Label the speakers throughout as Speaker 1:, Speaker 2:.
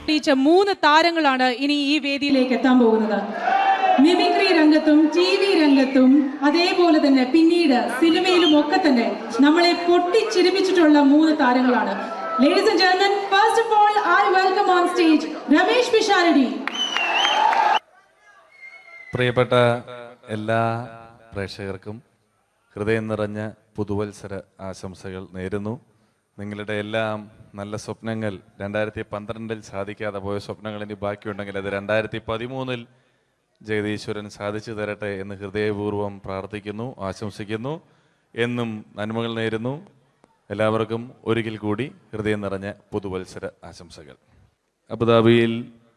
Speaker 1: പൊട്ടിച്ച 3 താരങ്ങളാണ് ഇനി ഈ വേദിയിലേക്ക് എത്താൻ പോകുന്നത്. മിമിക്രി രംഗത്തും TV രംഗത്തും അതേപോലെ തന്നെ പിന്നീട് സിനിമയിലും ഒക്കെ തന്നെ നമ്മളെ പൊട്ടിച്ചിരിപ്പിച്ചിട്ടുള്ള 3 താരങ്ങളാണ്. Ladies and gentlemen, first of all, I welcome on stage Ramesh Pisharadi.
Speaker 2: പ്രിയപ്പെട്ട എല്ലാ പ്രേക്ഷകർക്കും ഹൃദയം നിറഞ്ഞ പുതുവത്സര ആശംസകൾ നേരുന്നു. നിങ്ങളുടെ എല്ലാം നല്ല സ്വപ്നങ്ങൾ 2012 സാധിക്കാതെ പോയ സ്വപ്നങ്ങൾ ഇനി ബാക്കിയുണ്ടെങ്കിൽ അത് 2013 ജഗദീശ്വരൻ സാധിച്ചു തരട്ടെ എന്ന് ഹൃദയപൂർവ്വം പ്രാർത്ഥിക്കുന്നു, ആശംസിക്കുന്നു. എന്നും നന്മകൾ നേരുന്നു. എല്ലാവർക്കും ഒരിക്കൽ കൂടി ഹൃദയം നിറഞ്ഞ പുതുവത്സര ആശംസകൾ. അബുദാബിയിൽ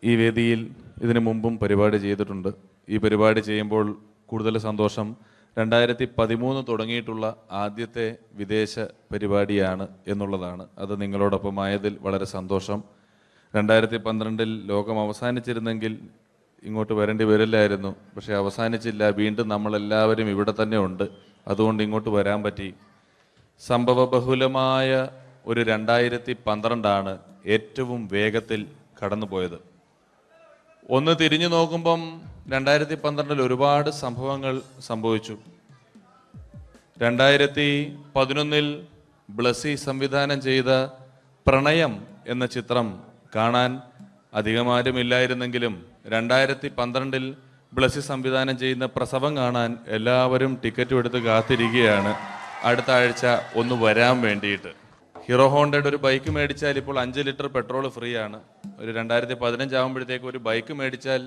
Speaker 2: ഈ വേദിയിൽ ഇതിനു മുമ്പും പരിപാടി ചെയ്തിട്ടുണ്ട്. ഈ പരിപാടി ചെയ്യുമ്പോൾ കൂടുതൽ സന്തോഷം 2013 തുടങ്ങിയിട്ടുള്ള ആദ്യത്തെ വിദേശ പരിപാടിയാണ് എന്നുള്ളതാണ്. അത് നിങ്ങളോടൊപ്പം ആയതിൽ വളരെ സന്തോഷം. 2012 ലോകം അവസാനിച്ചിരുന്നെങ്കിൽ ഇങ്ങോട്ട് വരേണ്ടി വരില്ലായിരുന്നു. പക്ഷേ അവസാനിച്ചില്ല. വീണ്ടും നമ്മളെല്ലാവരും ഇവിടെ തന്നെ ഉണ്ട്. അതുകൊണ്ട് ഇങ്ങോട്ട് വരാൻ പറ്റി. സംഭവബഹുലമായ ഒരു 2012 ഏറ്റവും വേഗത്തിൽ കടന്നുപോയത്. ഒന്ന് തിരിഞ്ഞു നോക്കുമ്പം 2012 ഒരുപാട് സംഭവങ്ങൾ സംഭവിച്ചു. 2011 ബ്ലസി സംവിധാനം ചെയ്ത പ്രണയം എന്ന ചിത്രം കാണാൻ അധികമാരുമില്ലായിരുന്നെങ്കിലും 2012 ബ്ലസി സംവിധാനം ചെയ്യുന്ന പ്രസവം കാണാൻ എല്ലാവരും ടിക്കറ്റും എടുത്ത് കാത്തിരിക്കുകയാണ് അടുത്ത ആഴ്ച ഒന്ന് വരാൻ വേണ്ടിയിട്ട്. ഹീറോ ഹോണ്ടയുടെ ഒരു ബൈക്ക് മേടിച്ചാൽ ഇപ്പോൾ 5 ലിറ്റർ പെട്രോൾ ഫ്രീ ആണ്. ഒരു 2015 ആകുമ്പോഴത്തേക്ക് ഒരു ബൈക്ക് മേടിച്ചാൽ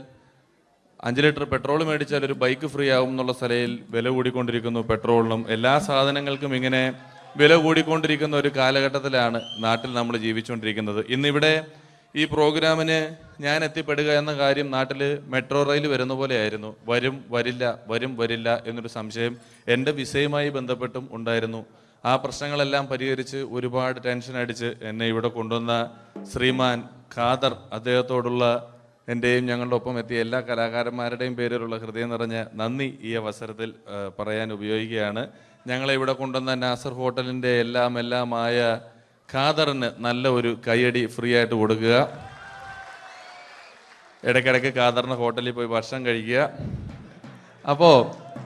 Speaker 2: 5 ലിറ്റർ പെട്രോൾ മേടിച്ചാൽ ഒരു ബൈക്ക് ഫ്രീ ആവും എന്നുള്ള സ്ഥലയിൽ വില കൂടിക്കൊണ്ടിരിക്കുന്നു. പെട്രോളിനും എല്ലാ സാധനങ്ങൾക്കും ഇങ്ങനെ വില കൂടിക്കൊണ്ടിരിക്കുന്ന ഒരു കാലഘട്ടത്തിലാണ് നാട്ടിൽ നമ്മൾ ജീവിച്ചുകൊണ്ടിരിക്കുന്നത്. ഇന്നിവിടെ ഈ പ്രോഗ്രാമിന് ഞാൻ എത്തിപ്പെടുക എന്ന കാര്യം നാട്ടിൽ മെട്രോ റെയിൽ വരുന്ന പോലെ ആയിരുന്നു. വരും വരില്ല എന്നൊരു സംശയം എൻ്റെ വിസയുമായി ബന്ധപ്പെട്ടും ഉണ്ടായിരുന്നു. ആ പ്രശ്നങ്ങളെല്ലാം പരിഹരിച്ച് ഒരുപാട് ടെൻഷൻ അടിച്ച് എന്നെ ഇവിടെ കൊണ്ടുവന്ന ശ്രീമാൻ ഖാദർ, അദ്ദേഹത്തോടുള്ള എൻ്റെയും ഞങ്ങളുടെ ഒപ്പം എത്തിയ എല്ലാ കലാകാരന്മാരുടെയും പേരിലുള്ള ഹൃദയം നിറഞ്ഞ നന്ദി ഈ അവസരത്തിൽ പറയാൻ ഉപയോഗിക്കുകയാണ്. ഞങ്ങളെ ഇവിടെ കൊണ്ടുവന്ന നാസർ ഹോട്ടലിൻ്റെ എല്ലാമായ ഖാദറിന് നല്ല ഒരു കയ്യടി ഫ്രീ ആയിട്ട് കൊടുക്കുക. ഇടയ്ക്കിടയ്ക്ക് ഖാദറിന് ഹോട്ടലിൽ പോയി ഭക്ഷണം കഴിക്കുക. അപ്പോൾ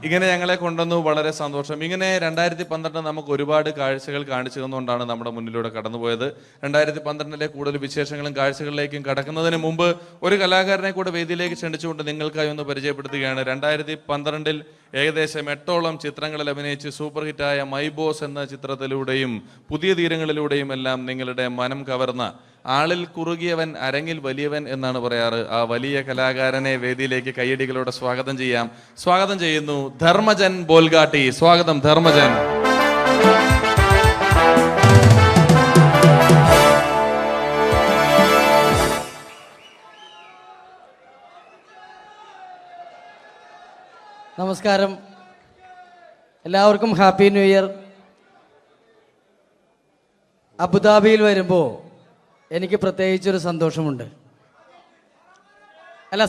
Speaker 2: ഇങ്ങനെ ഞങ്ങളെ കൊണ്ടുവന്നു, വളരെ സന്തോഷം. ഇങ്ങനെ 2012 നമുക്ക് ഒരുപാട് കാഴ്ചകൾ കാണിച്ചു തന്നുകൊണ്ടാണ് നമ്മുടെ മുന്നിലൂടെ കടന്നുപോയത്. 2012 കൂടുതൽ വിശേഷങ്ങളും കാഴ്ചകളിലേക്കും കടക്കുന്നതിന് മുമ്പ് ഒരു കലാകാരനെ കൂടെ വേദിയിലേക്ക് ക്ഷണിച്ചുകൊണ്ട് നിങ്ങൾക്കായി ഒന്ന് പരിചയപ്പെടുത്തുകയാണ്. 2012 ഏകദേശം 8ഓളം ചിത്രങ്ങളിൽ അഭിനയിച്ച് സൂപ്പർ ഹിറ്റായ മൈ ബോസ് എന്ന ചിത്രത്തിലൂടെയും പുതിയ തീരങ്ങളിലൂടെയും എല്ലാം നിങ്ങളുടെ മനം കവർന്ന, ആളിൽ കുറുകിയവൻ അരങ്ങിൽ വലിയവൻ എന്നാണ് പറയാറ്, ആ വലിയ കലാകാരനെ വേദിയിലേക്ക് കയ്യടികളോടെ സ്വാഗതം ചെയ്യാം. സ്വാഗതം ചെയ്യുന്നു ധർമ്മജൻ ബോൽഗാട്ടി. സ്വാഗതം ധർമ്മജൻ.
Speaker 3: നമസ്കാരം, എല്ലാവർക്കും ഹാപ്പി ന്യൂ ഇയർ. അബുദാബിയിൽ വരുമ്പോൾ എനിക്ക് പ്രത്യേകിച്ചൊരു സന്തോഷമുണ്ട്.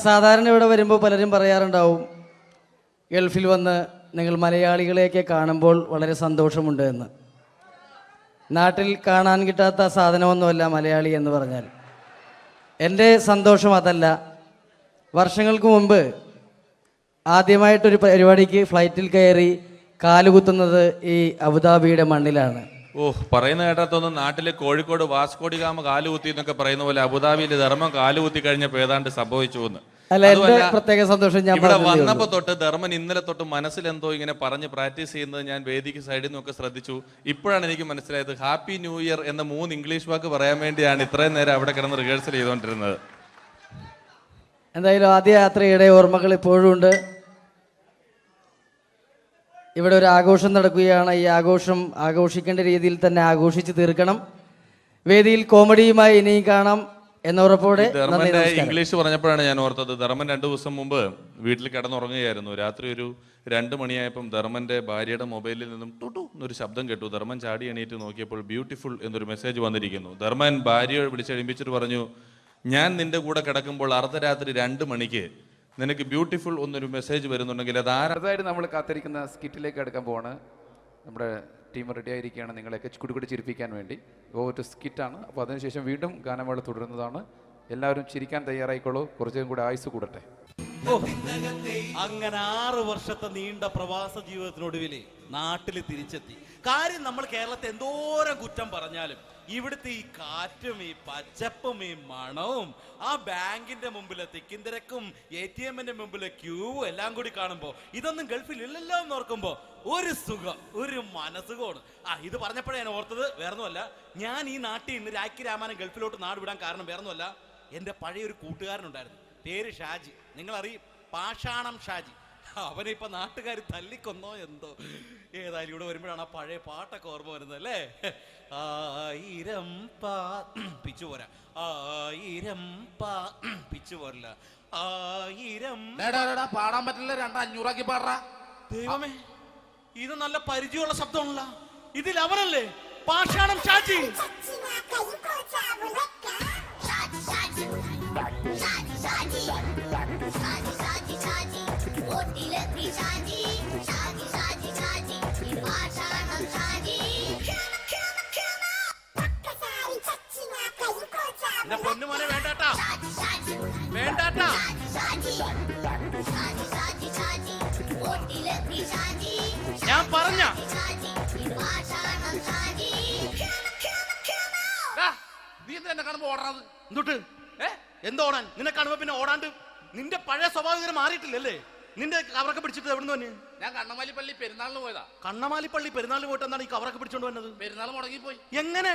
Speaker 3: സാധാരണ ഇവിടെ വരുമ്പോൾ പലരും പറയാറുണ്ടാവും, ഗൾഫിൽ വന്ന് നിങ്ങൾ മലയാളികളെയൊക്കെ കാണുമ്പോൾ വളരെ സന്തോഷമുണ്ട് എന്ന്. നാട്ടിൽ കാണാൻ കിട്ടാത്ത സാധനമൊന്നുമല്ല മലയാളി എന്ന് പറഞ്ഞാൽ. എൻ്റെ സന്തോഷം അതല്ല. വർഷങ്ങൾക്ക് മുമ്പ് ആദ്യമായിട്ടൊരു പരിപാടിക്ക് ഫ്ലൈറ്റിൽ കയറി കാലുകുത്തുന്നത് ഈ അബുദാബിയുടെ മണ്ണിലാണ്.
Speaker 2: പറയുന്ന കേട്ടതൊന്നും നാട്ടിലെ കോഴിക്കോട് വാസ്കോടി ഗാമ കാലുകുത്തി എന്നൊക്കെ പറയുന്ന പോലെ അബുദാബിയിൽ ധർമ്മം കാലുകുത്തി കഴിഞ്ഞപ്പോൾ ഏതാണ്ട് സംഭവിച്ചു എന്ന്.
Speaker 3: പ്രത്യേക സന്തോഷം. ഞാൻ
Speaker 2: ഇവിടെ വന്നപ്പോ തൊട്ട് ധർമ്മൻ ഇന്നലെ തൊട്ട് മനസ്സിലെന്തോ ഇങ്ങനെ പറഞ്ഞ് പ്രാക്ടീസ് ചെയ്യുന്നത് ഞാൻ വേദിക്ക് സൈഡിൽ നിന്നൊക്കെ ശ്രദ്ധിച്ചു. ഇപ്പോഴാണ് എനിക്ക് മനസ്സിലായത് ഹാപ്പി ന്യൂ ഇയർ എന്ന 3 ഇംഗ്ലീഷ് വാക്ക് പറയാൻ വേണ്ടിയാണ് ഇത്രയും നേരം അവിടെ കിടന്ന് റിഹേഴ്സൽ ചെയ്തുകൊണ്ടിരുന്നത്.
Speaker 3: എന്തായാലും ആദ്യ യാത്രയുടെ ഓർമ്മകൾ ഇപ്പോഴും ഉണ്ട്. ഇവിടെ ഒരു ആഘോഷം നടക്കുകയാണ്. ഈ ആഘോഷം ആഘോഷിക്കേണ്ട രീതിയിൽ തന്നെ ആഘോഷിച്ച് തീർക്കണം. വേദിയിൽ കോമഡിയുമായി ഇനിയും കാണാം എന്നുറപ്പോടെ.
Speaker 2: ഇംഗ്ലീഷ് പറഞ്ഞപ്പോഴാണ് ഞാൻ ഓർത്തത്, ധർമ്മൻ 2 ദിവസം മുമ്പ് വീട്ടിൽ കിടന്നുറങ്ങുകയായിരുന്നു. രാത്രി ഒരു 2 മണിയായപ്പം ധർമ്മന്റെ ഭാര്യയുടെ മൊബൈലിൽ നിന്നും ടുട്ടു എന്നൊരു ശബ്ദം കേട്ടു. ധർമ്മൻ ചാടി എണീറ്റ് നോക്കിയപ്പോൾ ബ്യൂട്ടിഫുൾ എന്നൊരു മെസ്സേജ് വന്നിരിക്കുന്നു. ധർമ്മൻ ഭാര്യയെ വിളിച്ചെഴുപ്പിച്ചിട്ട് പറഞ്ഞു, ഞാൻ നിന്റെ കൂടെ കിടക്കുമ്പോൾ അർദ്ധരാത്രി 2 മണിക്ക് നിനക്ക് ബ്യൂട്ടിഫുൾ ഒന്നൊരു മെസ്സേജ് വരുന്നുണ്ടെങ്കിൽ അത്
Speaker 4: ആരായിട്ട് നമ്മൾ കാത്തിരിക്കുന്ന സ്കിറ്റിലേക്ക് എടുക്കാൻ പോവാണ്. നമ്മുടെ ടീം റെഡി ആയിരിക്കുകയാണ് നിങ്ങളെയൊക്കെ കുടികുടി ചിരിപ്പിക്കാൻ വേണ്ടി. ഒരു സ്കിറ്റാണ്. അപ്പോൾ അതിനുശേഷം വീണ്ടും ഗാനമേള തുടരുന്നതാണ്. എല്ലാവരും ചിരിക്കാൻ തയ്യാറായിക്കോളൂ. കുറച്ചും കൂടെ ആയുസ് കൂടട്ടെ.
Speaker 5: ഓ, അങ്ങനെ 6 വർഷത്തെ നീണ്ട പ്രവാസ ജീവിതത്തിനൊടുവിൽ നാട്ടിൽ തിരിച്ചെത്തി. കാര്യം നമ്മൾ കേരളത്തെ എന്തോരം കുറ്റം പറഞ്ഞാലും ഇവിടുത്തെ ഈ കാറ്റും ഈ പച്ചപ്പും ഈ മണവും ആ ബാങ്കിന്റെ മുമ്പിലെ തിക്കും തിരക്കും ATM-ന്റെ മുമ്പിലെ ക്യൂവും എല്ലാം കൂടി കാണുമ്പോൾ ഇതൊന്നും ഗൾഫിൽ ഇല്ലല്ലോ എന്ന് ഓർക്കുമ്പോൾ ഒരു സുഖം, ഒരു മനസുഖമാണ്. ഇത് പറഞ്ഞപ്പോഴേ ഞാൻ ഓർത്തത് വേറൊന്നുമല്ല, ഞാൻ ഈ നാട്ടിൽ നിന്ന് രാഖി രാമാനം ഗൾഫിലോട്ട് നാട് വിടാൻ കാരണം വേറൊന്നുമല്ല, എൻ്റെ പഴയ ഒരു കൂട്ടുകാരനുണ്ടായിരുന്നു, പേര് ഷാജി. നിങ്ങളറിയും, പാഷാണം ഷാജി. അവനെ ഇപ്പൊ നാട്ടുകാർ തല്ലിക്കൊന്നോ എന്തോ. ഏതായാലും ഇവിടെ വരുമ്പോഴാണ് ആ പഴയ പാട്ടൊക്കെ ഓർമ്മ വരുന്നത് അല്ലേ. 1000 പിച്ചു പോരാ, 1000 പിച്ചു പോരില്ല, 1000
Speaker 6: പാടാൻ പറ്റില്ല. 500 പാടാ.
Speaker 5: ദൈവമേ, ഇത് നല്ല പരിചയമുള്ള ശബ്ദമാണല്ലോ. ഇതിൽ അവനല്ലേ പാഷാണം ഷാജി? പൊന്നുമോനെ വേണ്ടാട്ടാ, വേണ്ടാട്ടാ. ഞാൻ പറഞ്ഞ
Speaker 6: നീ എന്താ കാണുമ്പോ ഓടാത്?
Speaker 5: എന്തൊട്ട് എന്തോടാൻ? നിന്നെ കാണുമ്പോ പിന്നെ ഓടാണ്ട് നിന്റെ പഴയ സ്വഭാവം മാറിയിട്ടില്ലല്ലേ? നിന്റെ കവറൊക്കെ പിടിച്ചിട്ട് എവിടുന്ന് തന്നെ?
Speaker 6: ഞാൻ കണ്ണമാലി പള്ളി പെരുന്നാളിന് പോയതാ.
Speaker 5: കണ്ണമാലിപ്പള്ളി പെരുന്നാളിന് പോയിട്ട് എന്താണ് ഈ കവറൊക്കെ പിടിച്ചോണ്ട് വന്നത്?
Speaker 6: പെരുന്നാൾ മുടങ്ങിപ്പോയി.
Speaker 5: എങ്ങനെ?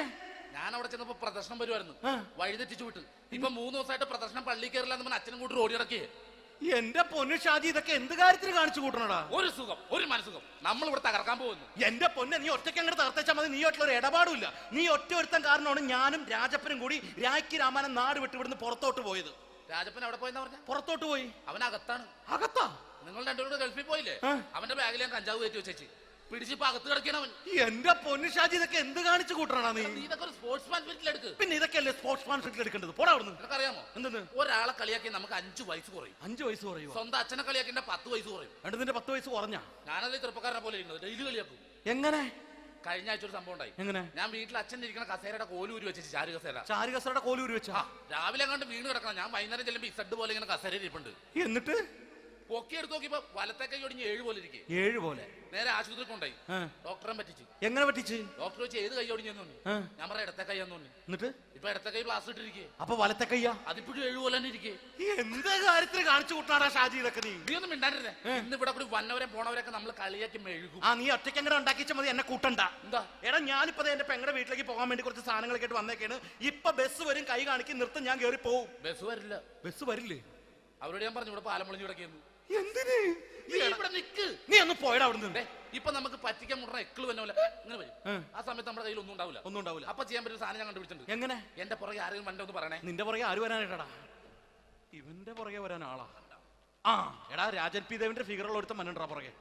Speaker 6: ഞാൻ അവിടെ ചെന്നപ്പോ പ്രദർശനം വരുമായിരുന്നു, വഴിതെറ്റിച്ചു വിട്ട്. ഇപ്പൊ 3 ദിവസമായിട്ട് പ്രദർശനം പള്ളി കയറില്ല എന്ന് അച്ഛനും കൂട്ടി ഓടി ഇറക്കിയേ.
Speaker 5: എന്റെ പൊന്നു ഷാജി, ഇതൊക്കെ എന്ത് കാര്യത്തിന് കാണിച്ചു കൂട്ടണടാ?
Speaker 6: ഒരു സുഖം, ഒരു മനസുഖം. നമ്മൾ ഇവിടെ തകർക്കാൻ പോകുന്നു.
Speaker 5: എന്റെ പൊന്നെ, നീ ഒറ്റയ്ക്ക് അങ്ങോട്ട് തകർത്തേച്ചാൽ മതി. നീ ആയിട്ടുള്ള ഒരു ഇടപാടില്ല. നീ ഒറ്റ ഒരുത്തൻ കാരണമാണ് ഞാനും രാജപ്പനും കൂടി രാഖി രാമാനം നാട് വിട്ട് ഇവിടുന്ന് പുറത്തോട്ട് പോയത്.
Speaker 6: രാജപ്പൻ എവിടെ പോയെന്ന് പറഞ്ഞ?
Speaker 5: പുറത്തോട്ട് പോയി.
Speaker 6: അവനകത്താണ്.
Speaker 5: അകത്താ?
Speaker 6: നിങ്ങൾ രണ്ടുപേരും ഗൾഫിൽ പോയില്ലേ? അവന്റെ ബാഗിൽ ഞാൻ കഞ്ചാവ് കയറ്റി വെച്ചേച്ച് പിടിച്ചിപ്പോ അകത്ത് കിടക്കണവൻ.
Speaker 5: എന്റെ പൊന്നു ഷാജി, ഇതൊക്കെ എന്ത് കാണിച്ചു കൂട്ടണ നീ?
Speaker 6: ഇതൊക്കെ ഒരു സ്പോർട്സ്മാൻ സ്പിരിറ്റിൽ എടുക്ക്.
Speaker 5: പിന്നെ ഇതൊക്കെയല്ലേ സ്പോർട്സ്മാൻ സ്പിരിറ്റിൽ എടുക്കേണ്ടത്? പോടാ അവിടുന്ന്.
Speaker 6: നിനക്കറിയാമോ
Speaker 5: എന്തെന്ന്?
Speaker 6: ഒരാളെ കളിയാക്കി നമുക്ക് 5 വയസ്സ് കുറയും.
Speaker 5: 5 വയസ്സ് കുറയും?
Speaker 6: സ്വന്തം അച്ഛനെ കളിയാക്കി 10 വയസ്സ് കുറയും.
Speaker 5: എന്നിട്ട് നിന്റെ 10 വയസ്സ് കുറഞ്ഞ?
Speaker 6: ഞാനത് ചെറുപ്പക്കാരനെ പോലെ ഇരിക്കുന്നത്, ഡെയിലി കളിയാക്കും.
Speaker 5: എങ്ങനെ?
Speaker 6: കഴിഞ്ഞ ആഴ്ച ഒരു സംഭവം ഉണ്ടായി.
Speaker 5: എങ്ങനെ?
Speaker 6: ഞാൻ വീട്ടിൽ അച്ഛൻ ഇരിക്കുന്ന കസേരയുടെ കോലൂരി വെച്ച്, ചാരു കസേര.
Speaker 5: ചാരു കസേരയുടെ കോലൂരി വെച്ചാ?
Speaker 6: രാവിലെ കണ്ട് വീണ് കിടക്കണം. ഞാൻ വൈകുന്നേരം ചെല്ലുമ്പോ ഇസഡ് പോലെ ഇങ്ങനെ കസേര ഇരിപ്പുണ്ട്.
Speaker 5: എന്നിട്ട്
Speaker 6: പൊക്കി എടുത്ത് നോക്കിയപ്പോ വലത്തെ കൈ ഒടിഞ്ഞ് 7 പോലെ ഇരിക്കും.
Speaker 5: 7 പോലെ?
Speaker 6: നേരെ ആശുപത്രി കൊണ്ടായി. ഡോക്ടറെ പറ്റിച്ച്.
Speaker 5: എങ്ങനെ പറ്റിച്ച്?
Speaker 6: ഡോക്ടർ വെച്ച് ഏത് കൈ ഒടിഞ്ഞെന്നു? ഞാൻ പറയാം ഇടത്തെ കൈ എന്ന്.
Speaker 5: എന്നിട്ട്
Speaker 6: ഇപ്പൊ ഇടത്തെ കൈ പ്ലാസ്റ്റർ ഇട്ടിരിക്കേ.
Speaker 5: അപ്പൊ വലത്തെ കയ്യാ?
Speaker 6: അതിപ്പോഴും 7 പോലെ തന്നെ ഇരിക്കേ.
Speaker 5: എന്ത് കാര്യത്തിന് കാണിച്ചു കൂട്ടാടാ ഷാജി ഇതൊക്കെ?
Speaker 6: നീ ഒന്നും മിണ്ടാണ്ടിരുന്നേ. ഇന്ന് ഇവിടെ കൂടി വന്നവരെ പോണവരൊക്കെ നമ്മൾ കളിയാക്കി മെഴുകും.
Speaker 5: നീ ഒറ്റയ്ക്ക് അങ്ങനെ ഉണ്ടാക്കിച്ചാൽ മതി, എന്നെ കൂട്ടണ്ട.
Speaker 6: എന്താ?
Speaker 5: എടാ, ഞാനിപ്പോ എന്റെ പെങ്ങളുടെ വീട്ടിലേക്ക് പോകാൻ വേണ്ടി കുറച്ച് സാധനങ്ങളൊക്കെ ആയിട്ട് വന്നേക്കാണ്. ഇപ്പൊ ബസ് വരും, കൈ കാണിക്കും, നിർത്തും, ഞാൻ കയറി പോവും.
Speaker 6: ബസ് വരില്ല.
Speaker 5: ബസ് വരില്ലേ?
Speaker 6: അവരോട് ഞാൻ പറഞ്ഞു ഇവിടെ പാലം പൊളിഞ്ഞു കിടക്കുന്നു.
Speaker 5: എന്തിന്?
Speaker 6: നീ ഇവിടെ നിക്ക്.
Speaker 5: നീ ഒന്ന് പോയടാ അവിടുന്ന്.
Speaker 6: ഇപ്പൊ നമുക്ക് പറ്റിക്കാൻ മുടണ എക്കിള് വന്ന പോലെ ഇങ്ങനെ വരും. ആ സമയത്ത് നമ്മുടെ കയ്യിൽ ഒന്നും ഉണ്ടാവില്ല.
Speaker 5: ഒന്നും ഉണ്ടാവില്ല.
Speaker 6: അപ്പൊ ചെയ്യാൻ പറ്റുന്ന സാധനം ഞാൻ കണ്ടുപിടിച്ചിട്ടുണ്ട്.
Speaker 5: എങ്ങനെ?
Speaker 6: എന്റെ പുറകെ ആരെങ്കിലും വണ്ടി ഒന്ന് പറയണേ.
Speaker 5: നിന്റെ പുറകെ ആര് വരാനായിട്ടാടാ? ഇവന്റെ പുറകെ വരാൻ ആളാ? എടാ, രാജൻ പി ദേവിന്റെ ഫിഗറുള്ള ഒരുത്ത മനുണ്ടാ പുറകെ.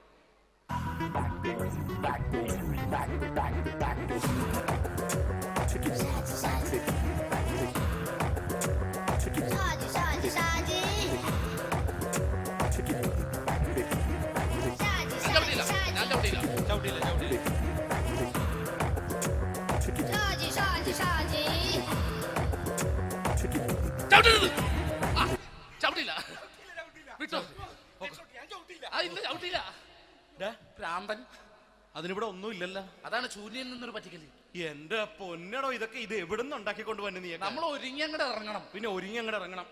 Speaker 5: അതിനിവിടെ ഒന്നും ഇല്ലല്ലോ.
Speaker 6: അതാണ് ശൂന്യയിൽ നിന്നൊരു പറ്റിക്കല്.
Speaker 5: എന്റെ പൊന്നടോ, ഇതൊക്കെ ഇത് എവിടുന്ന് ഉണ്ടാക്കിക്കൊണ്ട് വന്നു? നീ
Speaker 6: നമ്മൾ ഒരുങ്ങി അങ്ങോട്ട് ഇറങ്ങണം.
Speaker 5: പിന്നെ ഒരുങ്ങി അങ്ങോട്ട് ഇറങ്ങണം.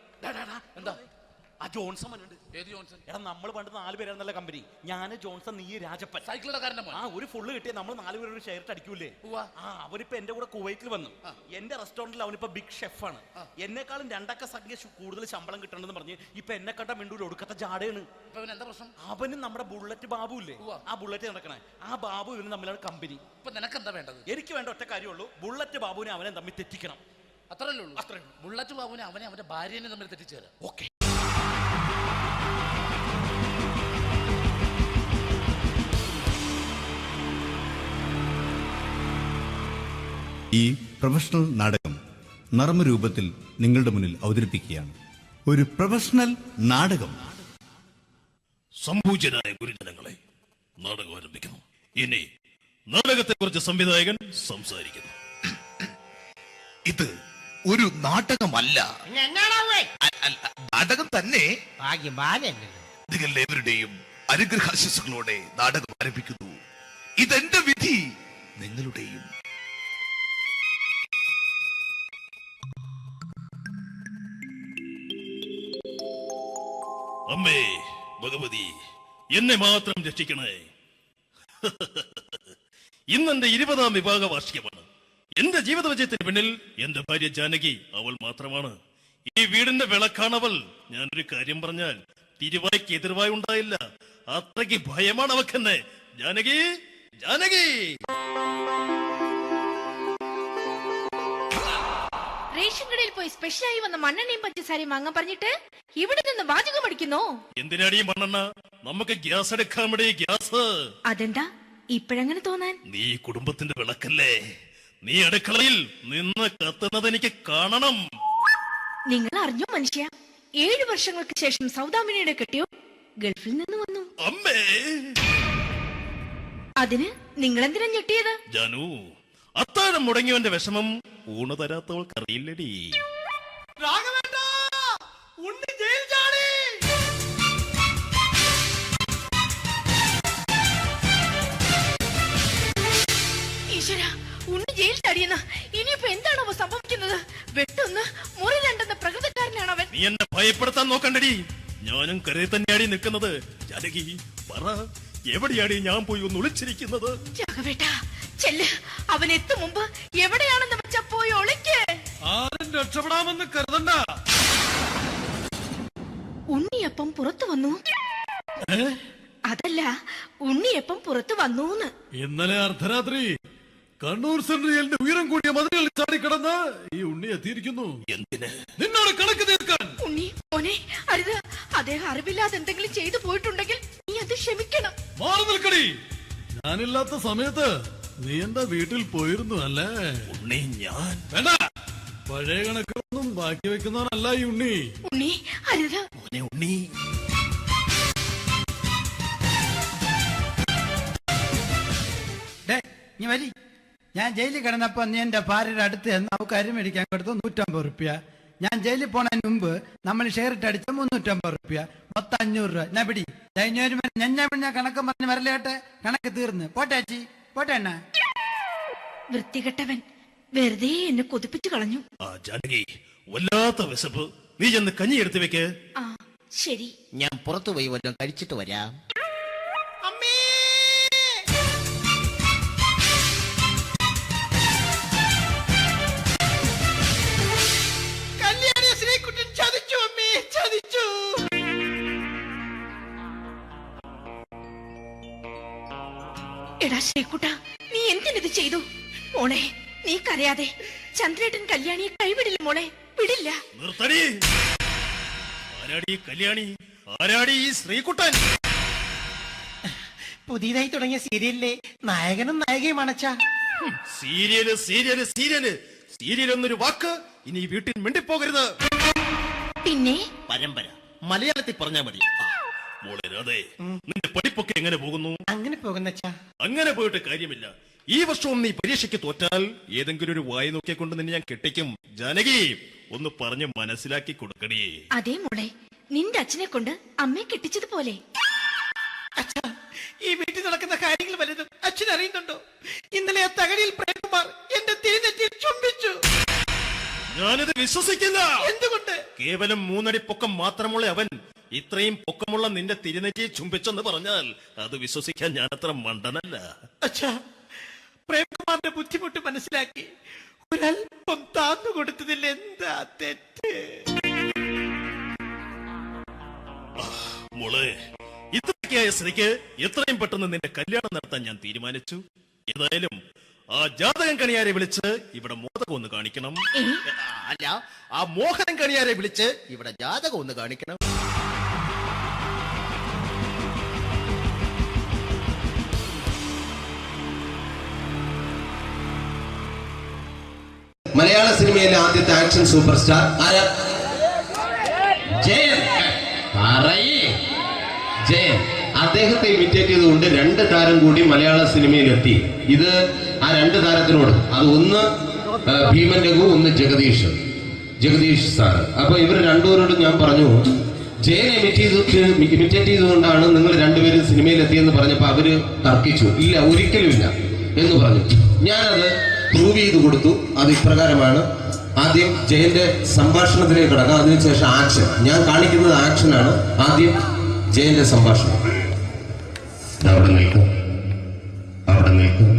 Speaker 6: എന്താ?
Speaker 5: ആ ജോൺസൺ മനുണ്ട്.
Speaker 6: ഏത് ജോൺസൺ?
Speaker 5: എടാ, നമ്മൾ പണ്ട് 4 പേരായിരുന്നല്ല കമ്പനി. ഞാന്, ജോൺസൺ, നീ, രാജപ്പൻ.
Speaker 6: സൈക്കിളുടെ കാരന്റെ മോൻ.
Speaker 5: ഒരു ഫുള്ള് കിട്ടിയ നമ്മൾ 4 പേര് ഒരു ഷെയർ അടിക്കൂലേ? അവനിപ്പോ എന്റെ കൂടെ കുവൈറ്റിൽ വന്നു. എന്റെ റെസ്റ്റോറന്റിൽ അവനിപ്പോ ബിഗ് ഷെഫാണ്. എന്നെക്കാളും 2 അക്ക സംഖ്യ കൂടുതൽ ശമ്പളം കിട്ടണമെന്ന് പറഞ്ഞ് ഇപ്പൊ എന്നെ കണ്ട മിണ്ടൂര് ഒടുക്കത്തെ ജാടയാണ്.
Speaker 6: എന്താ പ്രശ്നം?
Speaker 5: അവനും നമ്മുടെ ബുള്ളറ്റ് ബാബു ഇല്ലേ, ആ ബുള്ളറ്റ് നടക്കണേ, ആ ബാബു ഇവന് തമ്മിലാണ് കമ്പനി.
Speaker 6: ഇപ്പൊ നിനക്ക് എന്താ വേണ്ടത്?
Speaker 5: എനിക്ക് വേണ്ട ഒറ്റ കാര്യമുള്ളൂ, ബുള്ളറ്റ് ബാബുവിനെ അവനെ തമ്മിൽ തെറ്റിക്കണം.
Speaker 6: അത്രയല്ലേ ഉള്ളൂ? അത്രേ. ബുള്ളറ്റ് ബാബുവിനെ അവനെ അവന്റെ ഭാര്യനെ തമ്മിൽ തെറ്റിച്ചു തരാം.
Speaker 5: ഓക്കെ.
Speaker 7: ഈ പ്രൊഫഷണൽ നാടകം നർമ്മരൂപത്തിൽ നിങ്ങളുടെ മുന്നിൽ അവതരിപ്പിക്കുകയാണ്. ഒരു പ്രൊഫഷണൽ നാടകം.
Speaker 8: സംപൂജ്യരായ ഗുരുജനങ്ങളെ, നാടകം ആരംഭിക്കുന്നു. ഇനി നാടകത്തെ കുറിച്ച് സംവിധായകൻ സംസാരിക്കുന്നു.
Speaker 7: ഇത്
Speaker 8: ഒരു നാടകമല്ല. അല്ല, നാടകം തന്നെ. നിങ്ങളെവരുടെയും അനുഗ്രഹാശിസുകളോടെ നാടകം ആരംഭിക്കുന്നു. ഇതെന്റെ വിധി, നിങ്ങളുടെയും. അമ്മേ ഭഗവതി, എന്നെ മാത്രം രക്ഷിക്കണേ. ഇന്നെന്റെ 20ാം വിവാഹ വാർഷികമാണ്. എന്റെ ജീവിത വിജയത്തിന് പിന്നിൽ എന്റെ ഭാര്യ ജാനകി അവൾ മാത്രമാണ്. ഈ വീടിന്റെ വിളക്കാണവൾ. ഞാനൊരു കാര്യം പറഞ്ഞാൽ തിരുവായ്ക്ക് എതിർവായി ഉണ്ടായില്ല. അത്രയ്ക്ക് ഭയമാണ് അവക്കെന്നെ. ജാനകി, ജാനകി.
Speaker 9: റേഷൻ കടയിൽ പോയി സ്പെഷ്യലായി വന്ന മണ്ണെണ്ണയും പഞ്ചസാരയും വാങ്ങാൻ പറഞ്ഞിട്ട് ഇവിടെ നിന്ന് വാചകം അടിക്കുന്നോ?
Speaker 8: എന്തിനാടി മണ്ണെണ്ണ? നമുക്ക് ഗ്യാസ് എടുക്കാൻ വേണ്ടി ഗ്യാസ്.
Speaker 9: അതെന്താ ഇപ്പോഴങ്ങനെ തോന്നാൻ?
Speaker 8: നീ കുടുംബത്തിന്റെ വിളക്കല്ലേ. നീ അടുക്കളയിൽ നിന്ന് കത്തുന്നത് എനിക്ക് കാണണം.
Speaker 9: നിങ്ങൾ അറിഞ്ഞോ മനുഷ്യ, 7 വർഷങ്ങൾക്ക് ശേഷം സൗദാമിനിയുടെ കെട്ടിയോ ഗൾഫിൽ നിന്ന് വന്നു.
Speaker 8: അമ്മേ,
Speaker 9: അതിന് നിങ്ങൾ എന്തിനാ ഞെട്ടിയത്?
Speaker 8: ജാനു, അത്താഴം മുടങ്ങിയവന്റെ വിഷമം ഊണ് തരാത്തവൾക്കറിയില്ലടി.
Speaker 9: ഈശ്വര, ഉണ്ണി ജയിൽ ചാടിയെന്ന. ഇനിയിപ്പോ എന്താണോ സംഭവിക്കുന്നത്? വെട്ടൊന്ന് മുറി രണ്ടെന്ന പ്രകൃതക്കാരനാണ് അവൻ.
Speaker 8: നീ എന്നെ ഭയപ്പെടുത്താൻ നോക്കണ്ടടി. ഞാനും കരയിൽ തന്നെയാടി നിൽക്കുന്നത്. ജാനകി, പറ, എവിടെയാടി ഞാൻ പോയി ഒന്ന് ഒളിച്ചിരിക്കുന്നത്?
Speaker 9: രാഘവേട്ട, ചെല്ല്. അവൻ എത്തും മുമ്പ് എവിടെയാണെന്ന് വെച്ചാ പോയി ഒളിക്ക്.
Speaker 8: ആരും രക്ഷപ്പെടാമെന്ന് കരുതണ്ട.
Speaker 9: ഉണ്ണിയപ്പം പുറത്തു വന്നു. അതല്ല, ഉണ്ണിയപ്പം പുറത്തു വന്നൂന്ന്.
Speaker 10: ഇന്നലെ അർദ്ധരാത്രി കണ്ണൂർ സെൻട്രലിന്റെ ഉയരം കൂടിയ മതിലുകളിൽ ചാടിക്കിടന്ന് ഈ ഉണ്ണി എത്തിയിരിക്കുന്നു.
Speaker 8: എന്തിന്?
Speaker 10: നിന്നോട് കണക്ക് തീർക്കാൻ.
Speaker 9: ഉണ്ണി മോനെ, അരുത്. അദ്ദേഹം അറിവില്ലാതെ എന്തെങ്കിലും ചെയ്തു പോയിട്ടുണ്ടെങ്കിൽ നീ അത് ക്ഷമിക്കണം.
Speaker 10: മാറി നിൽക്കടി. ഞാനില്ലാത്ത സമയത്ത് നീ എന്റെ വീട്ടിൽ പോയിരുന്നു അല്ലേ?
Speaker 8: ഉണ്ണി, ഞാൻ
Speaker 10: വേണ്ട. പഴയ കണക്കൊന്നും ബാക്കി വെക്കുന്നവനല്ല ഈ ഉണ്ണി.
Speaker 9: ഉണ്ണി, അരുത്.
Speaker 8: മോനെ ഉണ്ണി.
Speaker 11: ഞാൻ ജയിലിൽ കിടന്നപ്പോ നീ എന്റെ ഭാര്യയുടെ അടുത്ത് നമുക്ക് അരി മേടിക്കാൻ കൊടുത്തു 150 റുപ്യ. ഞാൻ ജയിലിൽ പോണതിന് മുമ്പ് നമ്മൾ ഷെയർ ഇട്ട് അടിച്ച 350 റുപ്യ, മൊത്തം 500 രൂപ. ഞാൻ പിടി ഞാൻ കണക്ക് പറഞ്ഞ് വരലേട്ടെ. കണക്ക് തീർന്ന് പോട്ടെ ചേച്ചി, പോട്ടെ അണ്ണ.
Speaker 9: വൃത്തികെട്ടവൻ വെറുതെ എന്നെ കൊതിപ്പിച്ചു കളഞ്ഞു.
Speaker 8: ആ ജാനകി, വല്ലാത്ത വിശപ്പ്. നീ ചെന്ന് കഞ്ഞി എടുത്തു വെക്ക്.
Speaker 9: ആ ശരി.
Speaker 11: ഞാൻ പുറത്തു പോയി വല്ലതും കഴിച്ചിട്ട് വരാം.
Speaker 9: എടാ ശ്രീകുട്ട, നീ എന്തിനിത് ചെയ്തു? മോളെ, നീ കരയാതെ. ചന്ദ്രേട്ടൻ കല്യാണിയെ കൈവിടില്ല മോളെ, വിടില്ല.
Speaker 8: നിർത്തടി. ആരാടി കല്യാണി? ആരാടി ഈ ശ്രീകുട്ടൻ?
Speaker 11: പുതിയതായി തുടങ്ങിയ സീരിയലിലെ നായകനും നായികയും അണച്ചാ.
Speaker 8: സീരിയല് സീരിയല് സീരിയല് സീരിയൽ എന്നൊരു വാക്ക് ഇനി ഈ വീട്ടിൽ മിണ്ടിപ്പോകരുത്.
Speaker 9: പിന്നെ
Speaker 8: പരമ്പര മലയാളത്തിൽ പറഞ്ഞാ മതി. മോളെ രാധേ, നിന്റെ പഠിപ്പൊക്കെ എങ്ങനെ പോകുന്നു?
Speaker 11: അങ്ങനെ പോകുന്നച്ചാ.
Speaker 8: അങ്ങനെ പോയിട്ട് കാര്യമില്ല. ഈ വർഷവും നീ പരീക്ഷയ്ക്ക് തോറ്റാൽ ഏതെങ്കിലും ഒരു വായി നോക്കിക്കൊണ്ട് നിന്നെ ഞാൻ കെട്ടിക്കും. ജാനകി, ഒന്ന് പറഞ്ഞ് മനസ്സിലാക്കി കൊടുക്കണേ.
Speaker 9: അതേ മോളെ, നിന്റെ അച്ഛനെ കൊണ്ട് അമ്മയെ കെട്ടിച്ചതുപോലെ.
Speaker 11: അച്ഛാ, ഈ വീട്ടിൽ നടക്കുന്ന കാര്യങ്ങൾ വലുതും അച്ഛൻ അറിയുന്നുണ്ടോ? ഇന്നലെ ആ തകഴിയിൽ പ്രേംകുമാർ എന്റെ തിരുനെറ്റിയിൽ ചുംബിച്ചു.
Speaker 8: ഞാനിത് വിശ്വസിക്കില്ല.
Speaker 11: എന്തുകൊണ്ട്?
Speaker 8: കേവലം 3 അടി പൊക്കം മാത്രമുള്ള അവൻ ഇത്രയും പൊക്കമുള്ള നിന്റെ തിരുനെറ്റിയെ ചുംബിച്ചെന്ന് പറഞ്ഞാൽ അത് വിശ്വസിക്കാൻ ഞാൻ അത്ര മണ്ടനല്ല.
Speaker 11: അച്ഛാ, പ്രേംകുമാറിന്റെ ബുദ്ധിമുട്ട് മനസ്സിലാക്കി ഒരല്പം താന്നു കൊടുത്തതിൽ എന്താ തെറ്റ്?
Speaker 8: മോളെ, ഇത്രയ്ക്കായ സ്ത്രീക്ക് എത്രയും പെട്ടെന്ന് നിന്റെ കല്യാണം നടത്താൻ ഞാൻ തീരുമാനിച്ചു. ഏതായാലും ആ ജാതകം കണിയാരെ വിളിച്ച് ഇവിടെ മോദകം ഒന്ന് കാണിക്കണം.
Speaker 11: അല്ല, ആ മോഹനം കണിയാരെ വിളിച്ച് ഇവിടെ ജാതകം ഒന്ന് കാണിക്കണം.
Speaker 12: മലയാള സിനിമയിലെ ആദ്യത്തെ ആക്ഷൻ സൂപ്പർ സ്റ്റാർ ആരാ? ജയൻ. ജയൻ. അദ്ദേഹത്തെ ഇമിറ്റേറ്റ് ചെയ്തുകൊണ്ട് 2 താരം കൂടി മലയാള സിനിമയിലെത്തി. ഇത് ആ 2 താരത്തിനോട്, അത് ഒന്ന് ഭീമൻ രഘു, ഒന്ന് ജഗദീഷ്. ജഗദീഷ് സാർ. അപ്പൊ ഇവർ രണ്ടുപേരോടും ഞാൻ പറഞ്ഞു, ജയനെ ഇമിറ്റേറ്റ് ചെയ്തുകൊണ്ടാണ് നിങ്ങൾ രണ്ടുപേരും സിനിമയിൽ എത്തിയെന്ന് പറഞ്ഞപ്പോൾ അവര് തർക്കിച്ചു. ഇല്ല, ഒരിക്കലുമില്ല എന്ന് പറഞ്ഞു. ഞാനത് പ്രൂവ് ചെയ്ത് കൊടുത്തു. അത് ഇപ്രകാരമാണ്. ആദ്യം ജയന്റെ സംഭാഷണത്തിലേക്ക് കിടക്കാം, അതിനുശേഷം ആക്ഷൻ. ഞാൻ കാണിക്കുന്നത് ആക്ഷനാണ്. ആദ്യം ജയന്റെ സംഭാഷണം. അവിടെ നിൽക്കും, അവിടെ നിൽക്കും.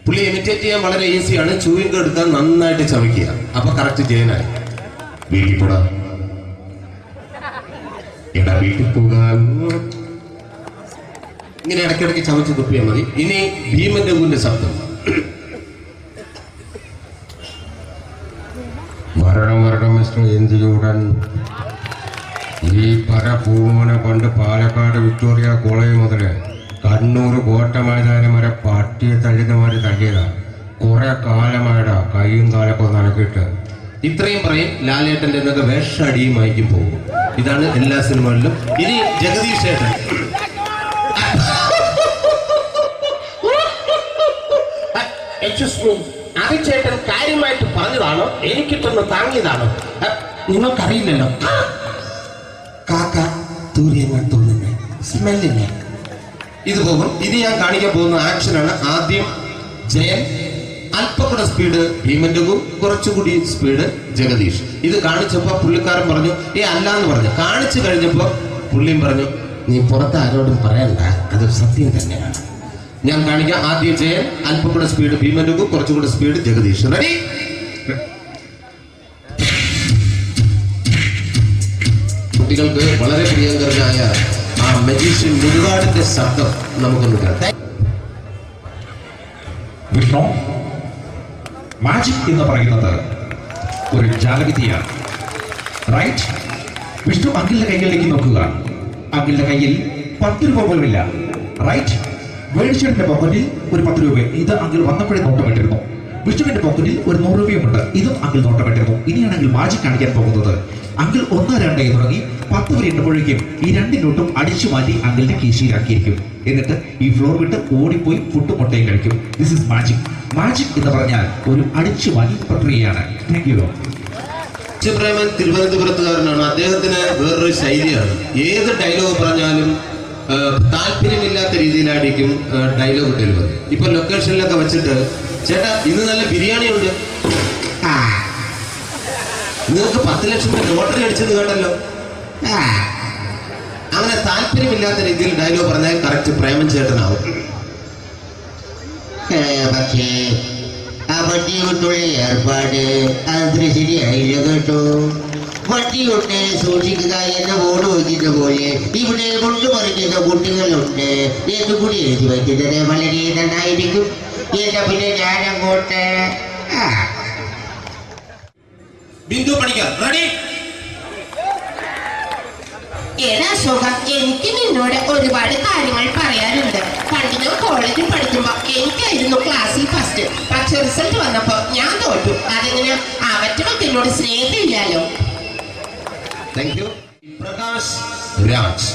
Speaker 12: പുള്ളി ഇമിറ്റേറ്റ് ചെയ്യാൻ വളരെ ഈസിയാണ്. ചൂയിങ് എടുക്കാൻ നന്നായിട്ട് ചവയ്ക്കുക. അപ്പൊ കറക്റ്റ് ജയനായി. വീട്ടിൽ പോടാ, എടാ വീട്ടിൽ പോകാൻ. ഇങ്ങനെ ഇടയ്ക്കിടയ്ക്ക് ചവച്ച് തുപ്പിയാൽ മതി. ഇനി ഭീമന്റെ ഊന്റെ ശബ്ദം. വരണം വരണം മിസ്റ്റർ എന്തിലൂടൻ. ഈ പരപൂമനെ കൊണ്ട് പാലക്കാട് വിക്ടോറിയ കോളേജ് മുതല് കണ്ണൂർ കോട്ട മൈതാനം വരെ പട്ടിയെ തള്ളുന്നമാര് തള്ളിയതാ. കുറെ കാലമായടാ കൈയും കാലൊക്കെ നടക്കിയിട്ട്. ഇത്രയും പറയും. ലാലേട്ടന്റെ എന്നൊക്കെ വേഷടിയുമായിരിക്കും പോകും. ഇതാണ് എല്ലാ സിനിമകളിലും. ഇനി ജഗദീഷ് ഏട്ടൻ. ചേട്ടൻ കാര്യമായിട്ട് പറഞ്ഞതാണോ എനിക്കിട്ടൊന്ന് താങ്ങിയതാണോ? നിങ്ങൾക്കറിയില്ലല്ലോ. കാക്ക തൂര്യങ്ങൾ തോന്നുന്നു, സ്മെല്ലില്ലേ? ഇത് പോകും. ഇനി ഞാൻ കാണിക്കാൻ പോകുന്ന ആക്ഷനാണ്. ആദ്യം ജയൻ, അല്പം കൂടെ സ്പീഡ് ഭീമന്റെകും, കുറച്ചുകൂടി സ്പീഡ് ജഗദീഷ്. ഇത് കാണിച്ചപ്പോ പുള്ളിക്കാരൻ പറഞ്ഞു അല്ലാന്ന് പറഞ്ഞു. കാണിച്ചു കഴിഞ്ഞപ്പോ പുള്ളിയും പറഞ്ഞു നീ പുറത്ത് ആരോടും പറയണ്ട, അത് സത്യം തന്നെയാണ്. ഞാൻ കാണിക്കാം. ആദ്യം ജയൻ, അല്പം കൂടെ സ്പീഡ് ഭീമന്റെകും, കുറച്ചുകൂടെ സ്പീഡ് ജഗദീഷ്. റെഡി? കുട്ടികൾക്ക് വളരെ പ്രിയങ്കരനായ ആ മജീഷ്യൻ മുരുകാടിന്റെ ശബ്ദം നമുക്കൊന്ന് കേൾക്കാം.
Speaker 13: വിഷ്ണു, മാജിക് എന്ന് പറയുന്നത് ഒരു ജാലവിദ്യയാണ്, റൈറ്റ്? വിഷ്ണു അങ്കിളിന്റെ കൈകളിലേക്ക് നോക്കുക. അങ്കിളിന്റെ കയ്യിൽ 10 രൂപ പോലുമില്ല, റൈറ്റ്? വേണിച്ചേട്ടന്റെ പോക്കറ്റിൽ ഒരു 10 രൂപ. ഇത് അങ്കിൾ വന്നപ്പോഴേ നോട്ടമിട്ടിരുന്നു. വിഷ്ണുവിന്റെ പോക്കറ്റിൽ ഒരു 100 രൂപയുമുണ്ട്. ഇതും അങ്കിൾ നോട്ടമിട്ടിരുന്നു. ഇനിയാണ് അങ്കിൾ മാജിക് കാണിക്കാൻ പോകുന്നത്. അങ്കിൾ 1, 2 തുടങ്ങി 10 വരെ എണ്ണുമ്പോഴേക്കും ഈ 2 നോട്ടും അടിച്ചു മാറ്റി അങ്കിളിന്റെ കീശയിലാക്കിയിരിക്കും. എന്നിട്ട് ഈ ഫ്ലോർ വിട്ട് ഓടിപ്പോയി ഫുഡ് മുട്ടയും കഴിക്കും. This is magic. മാജിക് എന്ന് പറഞ്ഞാൽ ഒരു അടിച്ചു മാറ്റി പ്രക്രിയയാണ്. Thank you.
Speaker 12: പ്രേമൻ തിരുവനന്തപുരത്തുകാരനാണ്. അദ്ദേഹത്തിന് വേറൊരു ശൈലിയാണ്. ഏത് ഡയലോഗ് പറഞ്ഞാലും താല്പര്യമില്ലാത്ത രീതിയിലായിരിക്കും ഡയലോഗ് ഡെലിവറി. ഇപ്പൊ ലൊക്കേഷനിലൊക്കെ വെച്ചിട്ട് ചേട്ടാ ഇന്ന് നല്ല ബിരിയാണി ഉണ്ട്, നിങ്ങൾക്ക് 10 ലക്ഷം രൂപ ലോട്ടറി അടിച്ചെന്ന് കേട്ടല്ലോ. അങ്ങനെ താല്പര്യമില്ലാത്ത രീതിയിൽ ഡയലോഗ് പറഞ്ഞാൽ കറക്റ്റ് പ്രേമൻ ചേട്ടനാവും. പക്ഷേ ആ വട്ടി കൊണ്ടുള്ള ഏർപ്പാട് അത്ര ശരിയായില്ല കേട്ടോ. വട്ടി കൊണ്ട് സൂക്ഷിക്കുക എന്ന ബോർഡ് വയ്ക്കുന്ന പോലെ ഇവിടെ കൊണ്ടുപറിക്കുന്ന കുട്ടികളുണ്ട് എന്ന് കൂടി എഴുതി വയ്ക്കുന്നത് വളരെ നന്നായിരിക്കും. എന്നാ പിന്നെ ഞാൻ അങ്ങോട്ട് ബിന്ദു പണിക്കർ. റെഡി? എനിക്ക് നിന്നോട് ഒരുപാട് കാര്യങ്ങൾ പറയാനുണ്ട്. പണ്ട് ഞാൻ കോളേജിൽ പഠിക്കുമ്പോ എനിക്കായിരുന്നു ക്ലാസ്സിൽ ഫസ്റ്റ്. പക്ഷെ റിസൾട്ട് വന്നപ്പോ ഞാൻ തോറ്റു. അതെങ്ങനെ അവറ്റൊക്കെ എന്നോട് സ്നേഹമില്ലല്ലോ. Thank you. പ്രകാശ് രാജ്.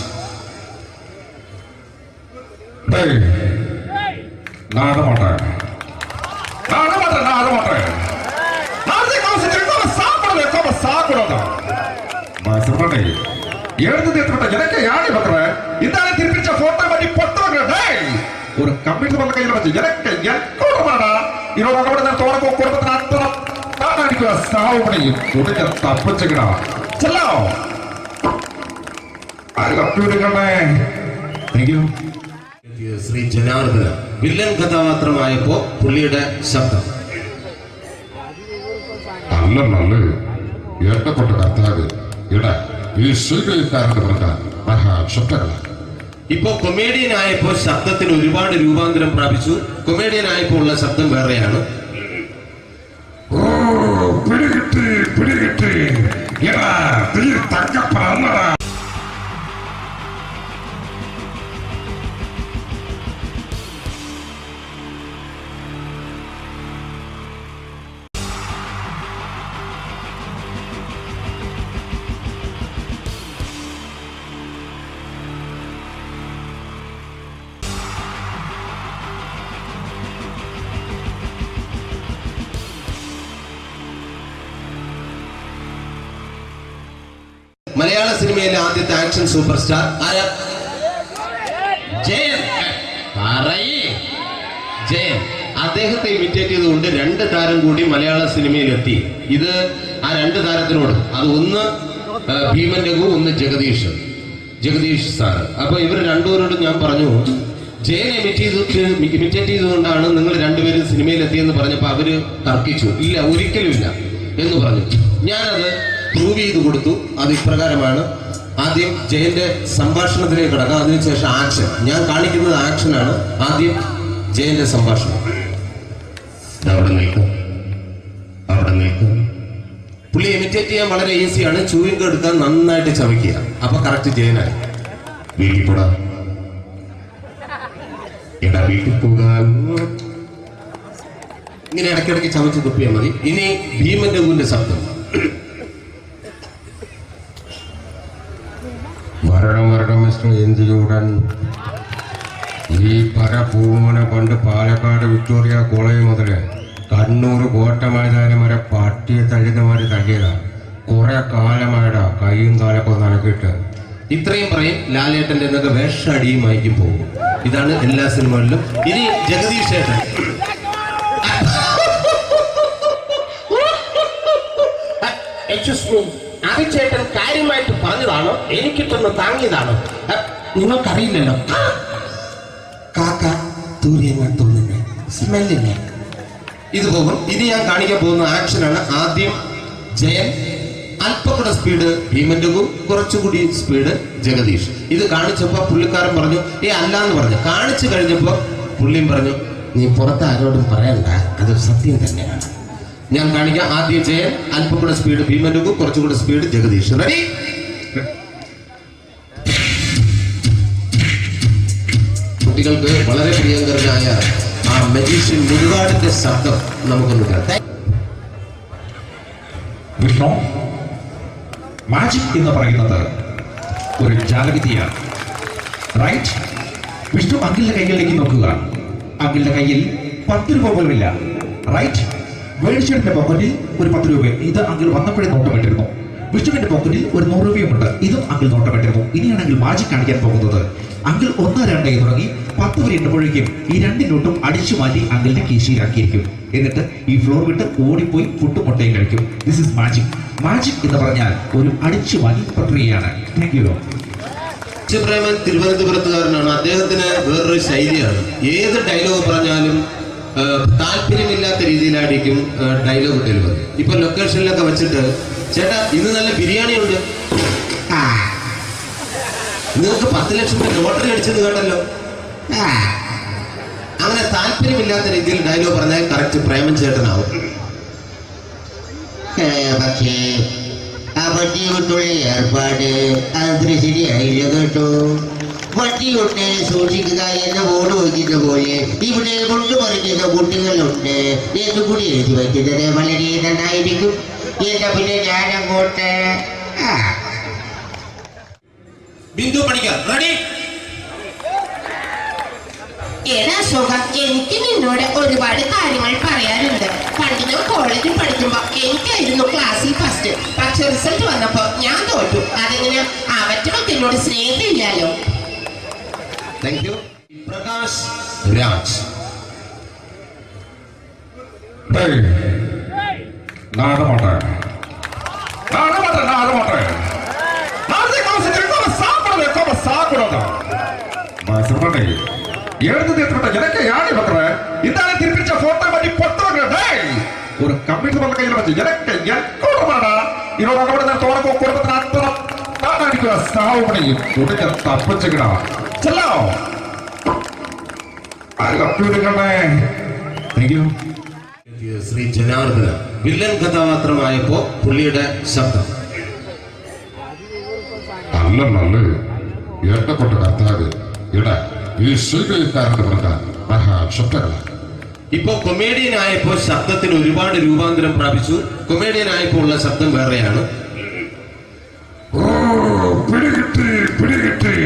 Speaker 13: ஒரு கம்ப்யூட்டர் கையில் வச்சு எனக்கு எக்கோடமாடா இதோட நான் தோறப்போ குடும்பത്തിന് അത്ര താനടിക്കുക സാവുപണിയും ഉടനെ തപ്പിച്ചുകിടാ ചെല്ലോ ആര് കമ്പ്യൂട്ടറുകളെ. Thank you.
Speaker 12: Shri Janardana villain കഥാപാത്രമായപ്പോ പുള്ളിയുടെ ശബ്ദം.
Speaker 13: അല്ലല്ല എന്നെ കൊണ്ട് കർത്താവ് ഇടാ ഈ സ്വീകരിക്കാരെന്ന് പറഞ്ഞാൽ മഹാശബ്ദങ്ങളാണ്.
Speaker 12: ഇപ്പൊ കൊമേഡിയൻ ആയപ്പോ ശബ്ദത്തിന് ഒരുപാട് രൂപാന്തരം പ്രാപിച്ചു. കൊമേഡിയൻ ആയപ്പോ ഉള്ള ശബ്ദം വേറെയാണ്.
Speaker 13: ഓ പിടികിട്ടി പിടികിട്ടി തങ്കപ്പറന്നടാ.
Speaker 12: മലയാള സിനിമയിലെ ആദ്യത്തെ ആക്ഷൻ സൂപ്പർ സ്റ്റാർ ആരാ? ജയൻ. ജയൻ. അദ്ദേഹത്തെ ഇമിറ്റേറ്റ് ചെയ്തുകൊണ്ട് 2 താരം കൂടി മലയാള സിനിമയിലെത്തി. ഇത് ആ 2 താരത്തിനോട്, അത് ഒന്ന് ഭീമൻ രഘു, ഒന്ന് ജഗദീഷ് സാറ്. അപ്പൊ ഇവർ രണ്ടുപേരോടും ഞാൻ പറഞ്ഞു, ജയനെ ഇമിറ്റേറ്റ് ചെയ്തുകൊണ്ടാണ് നിങ്ങൾ രണ്ടുപേരും സിനിമയിലെത്തിയെന്ന് പറഞ്ഞപ്പോൾ അവര് തർക്കിച്ചു. ഇല്ല, ഒരിക്കലും ഇല്ല എന്ന് പറഞ്ഞു. ഞാനത് പ്രൂവ് ചെയ്ത് കൊടുത്തു. അത് ഇപ്രകാരമാണ്. ആദ്യം ജയന്റെ സംഭാഷണത്തിലേക്ക് കിടക്കാം, അതിനുശേഷം ആക്ഷൻ. ഞാൻ കാണിക്കുന്നത് ആക്ഷനാണ്. ആദ്യം ജയന്റെ സംഭാഷണം. അവിടെ നിൽക്കും. പുള്ളി ഇമിറ്റേറ്റ് ചെയ്യാൻ വളരെ ഈസിയാണ്. ചൂയിങ് എടുക്കാൻ നന്നായിട്ട് ചവയ്ക്കുക. അപ്പൊ കറക്റ്റ് ജയനായി. വീട്ടിൽ പോടാ, എടാ വീട്ടിൽ പോകാൻ. ഇങ്ങനെ ഇടയ്ക്കിടയ്ക്ക് ചവച്ച് തുപ്പിയാൽ മതി. ഇനി ഭീമൻ രഘുവിന്റെ ശബ്ദം.
Speaker 14: വരണം മിസ്റ്റർ എന്തിയൂടൻ. ഈ പര പൂമോനെ പണ്ട് പാലക്കാട് വിക്ടോറിയ കോളേജ് മുതല് കണ്ണൂർ കോട്ട മൈതാനം വരെ പട്ടിയെ തള്ളുന്നമാര് തള്ളിയതാ. കുറെ കാലമായിടാ കൈയും കാലൊക്കെ നനക്കിട്ട്.
Speaker 12: ഇത്രയും പറയും. ലാലേട്ടന്റെ എന്നൊക്കെ വേഷടിയുമായിരിക്കും പോകും. ഇതാണ് എല്ലാ സിനിമകളിലും. ഇനി ജഗദീഷ് ഏട്ടൻ. ചേട്ടൻ കാര്യമായിട്ട് പറഞ്ഞതാണോ എനിക്കിട്ടൊന്ന് താങ്ങിയതാണോ? നിങ്ങൾക്കറിയില്ലല്ലോ. കാക്ക തൂരിയങ്ങാൻ തോന്നുന്നേ, സ്മെല്ലില്ലേ? ഇത് പോകും. ഇത് ഞാൻ കാണിക്കാൻ പോകുന്ന ആക്ഷനാണ്. ആദ്യം ജയൻ, അല്പം കൂടെ സ്പീഡ് ഭീമൻ രഘു, കുറച്ചുകൂടി സ്പീഡ് ജഗദീഷ്. ഇത് കാണിച്ചപ്പോ പുള്ളിക്കാരൻ പറഞ്ഞു അല്ലാന്ന് പറഞ്ഞു. കാണിച്ചു കഴിഞ്ഞപ്പോ പുള്ളിയും പറഞ്ഞു നീ പുറത്ത് ആരോടും പറയണ്ട, അത് സത്യം തന്നെയാണ്. ഞാൻ കാണിക്കാം. ആദ്യം ജയൻ, അല്പം കൂടെ സ്പീഡ് ഭീമൻ രഘു, കുറച്ചുകൂടെ സ്പീഡ് ജഗദീഷ്. റെഡി? കുട്ടികൾക്ക് വളരെ പ്രിയങ്കരനായ ആ മജീഷ്യൻ മുരുകാടിന്റെ ശബ്ദം നമുക്കൊന്ന് കേൾക്കാം.
Speaker 13: വിഷ്ണു, മാജിക് എന്ന് പറയുന്നത് ഒരു ജാലവിദ്യയാണ്. റൈറ്റ്? വിഷ്ണു അങ്കിളിന്റെ കൈകളിലേക്ക് നോക്കുക. അങ്കിളിന്റെ കയ്യിൽ 10 രൂപ പോലുമില്ല. റൈറ്റ്? വേണിച്ചേട്ടന്റെ പോക്കറ്റിൽ ഒരു 10 രൂപ. ഇത് അങ്കിൾ വന്നപ്പോഴേ നോട്ടമിട്ടിരുന്നു. വിഷ്ണുവിന്റെ പോക്കറ്റിൽ ഒരു 100 രൂപയുമുണ്ട്. ഇതും അങ്കിൾ നോട്ടമിട്ടിരുന്നു. ഇനിയാണെങ്കിൽ മാജിക് കാണിക്കാൻ പോകുന്നത്. അങ്കിൾ 1, 2 തുടങ്ങി 10 വരെ എണ്ണുമ്പോഴേക്കും ഈ 2 നോട്ടും അടിച്ചു മാറ്റി അങ്കിളിന്റെ കീശയിലാക്കിയിരിക്കും. എന്നിട്ട് ഈ ഫ്ലോർ വിട്ട് ഓടിപ്പോയി പുട്ടും മുട്ടയും കഴിക്കും. This is magic. മാജിക് എന്ന് പറഞ്ഞാൽ ഒരു അടിച്ചു മാറ്റി പ്രക്രിയയാണ്. Thank you.
Speaker 12: പ്രേമൻ തിരുവനന്തപുരത്തുകാരനാണ്. അദ്ദേഹത്തിന് വേറൊരു ശൈലിയാണ്. ഏത് ഡയലോഗ് പറഞ്ഞാലും താല്പര്യമില്ലാത്ത രീതിയിലായിരിക്കും ഡയലോഗ് ഡെലിവറി. ഇപ്പൊ ലൊക്കേഷനിലൊക്കെ വെച്ചിട്ട് ചേട്ടാ ഇന്ന് നല്ല ബിരിയാണി ഉണ്ട്, നിങ്ങൾക്ക് 10 ലക്ഷം രൂപ ലോട്ടറി അടിച്ചെന്ന് കേട്ടല്ലോ. അങ്ങനെ താല്പര്യമില്ലാത്ത രീതിയിൽ ഡയലോഗ് പറഞ്ഞാൽ കറക്റ്റ് പ്രേമൻ ചേട്ടനാവും. പക്ഷേ ആ വണ്ടി കൊണ്ടുള്ള ഏർപ്പാട് അത്ര ശരിയായില്ല കേട്ടോ. വണ്ടി കൊണ്ട് സൂക്ഷിക്കുക എന്ന ബോർഡ് വയ്ക്കുന്ന പോലെ ഇവിടെ കൊണ്ടുമറിക്കുന്ന കുട്ടികളുണ്ട് എന്ന് കൂടി എഴുതി വയ്ക്കുന്നത് വളരെ നന്നായിരിക്കും. എന്നാ പിന്നെ ഞാൻ അങ്ങോട്ട് ബിന്ദു പണിക്കർ. റെഡി?
Speaker 9: എടാ സുഖം, എനിക്ക് നിന്നോട് ഒരുപാട് കാര്യങ്ങൾ പറയാനുണ്ട്. പണ്ട് ഞാൻ കോളേജിൽ പഠിക്കുമ്പോ എനിക്കായിരുന്നു ക്ലാസ്സിൽ ഫസ്റ്റ്. പക്ഷെ റിസൾട്ട് വന്നപ്പോ ഞാൻ തോറ്റു. അതെങ്ങനെ അവറ്റൊക്കെ എന്നോട് സ്നേഹമില്ലല്ലോ.
Speaker 12: Thank you. പ്രകാശ് രാജ്.
Speaker 13: ஒரு கம்ப்யூட்டர் பண்ண கையில் வச்சு எனக்கு எக்கோடமாடா இதோட கூட தோறப்போ குடும்பത്തിന് അത്ര താനായിരിക്കും സാവ് പണി തുടങ്ങി തപ്പിച്ചുകിടാ ചെല്ലോ
Speaker 12: ശ്രീ ജനാർദ്ദനൻ വില്ലൻ കഥാപാത്രമായപ്പോ പുള്ളിയുടെ ശബ്ദം.
Speaker 14: നല്ല നല്ല ഏട്ടപ്പെട്ട കർത്താവ് ഇട ഈ ശ്രീകാരന്റെ പറഞ്ഞ മഹാശക്തരല്ല.
Speaker 12: ഇപ്പൊ കൊമേഡിയൻ ആയപ്പോ ശബ്ദത്തിന് ഒരുപാട് രൂപാന്തരം പ്രാപിച്ചു. കൊമേഡിയൻ ആയപ്പോ ഉള്ള ശബ്ദം വേറെയാണ്.
Speaker 14: ഓ പിടികിട്ടി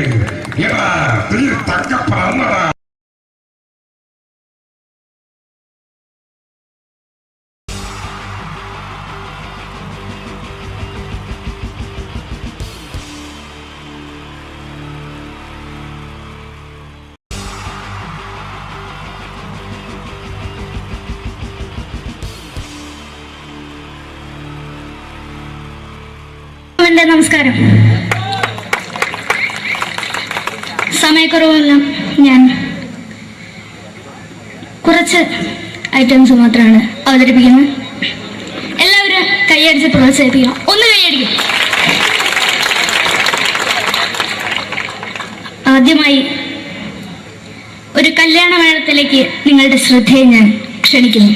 Speaker 14: എടാ തീ തങ്കപ്പറന്നടാ.
Speaker 15: നമസ്കാരം. സമയക്കുറവെല്ലാം ഞാൻ കുറച്ച് ഐറ്റംസ് മാത്രമാണ് അവതരിപ്പിക്കുന്നത്. എല്ലാവരും കൈയടിച്ച് പ്രോത്സാഹിപ്പിക്കണം. ഒന്ന് കൈയടിക്കും. ആദ്യമായി ഒരു കല്യാണ മേളത്തിലേക്ക് നിങ്ങളുടെ ശ്രദ്ധയെ ഞാൻ ക്ഷണിക്കുന്നു.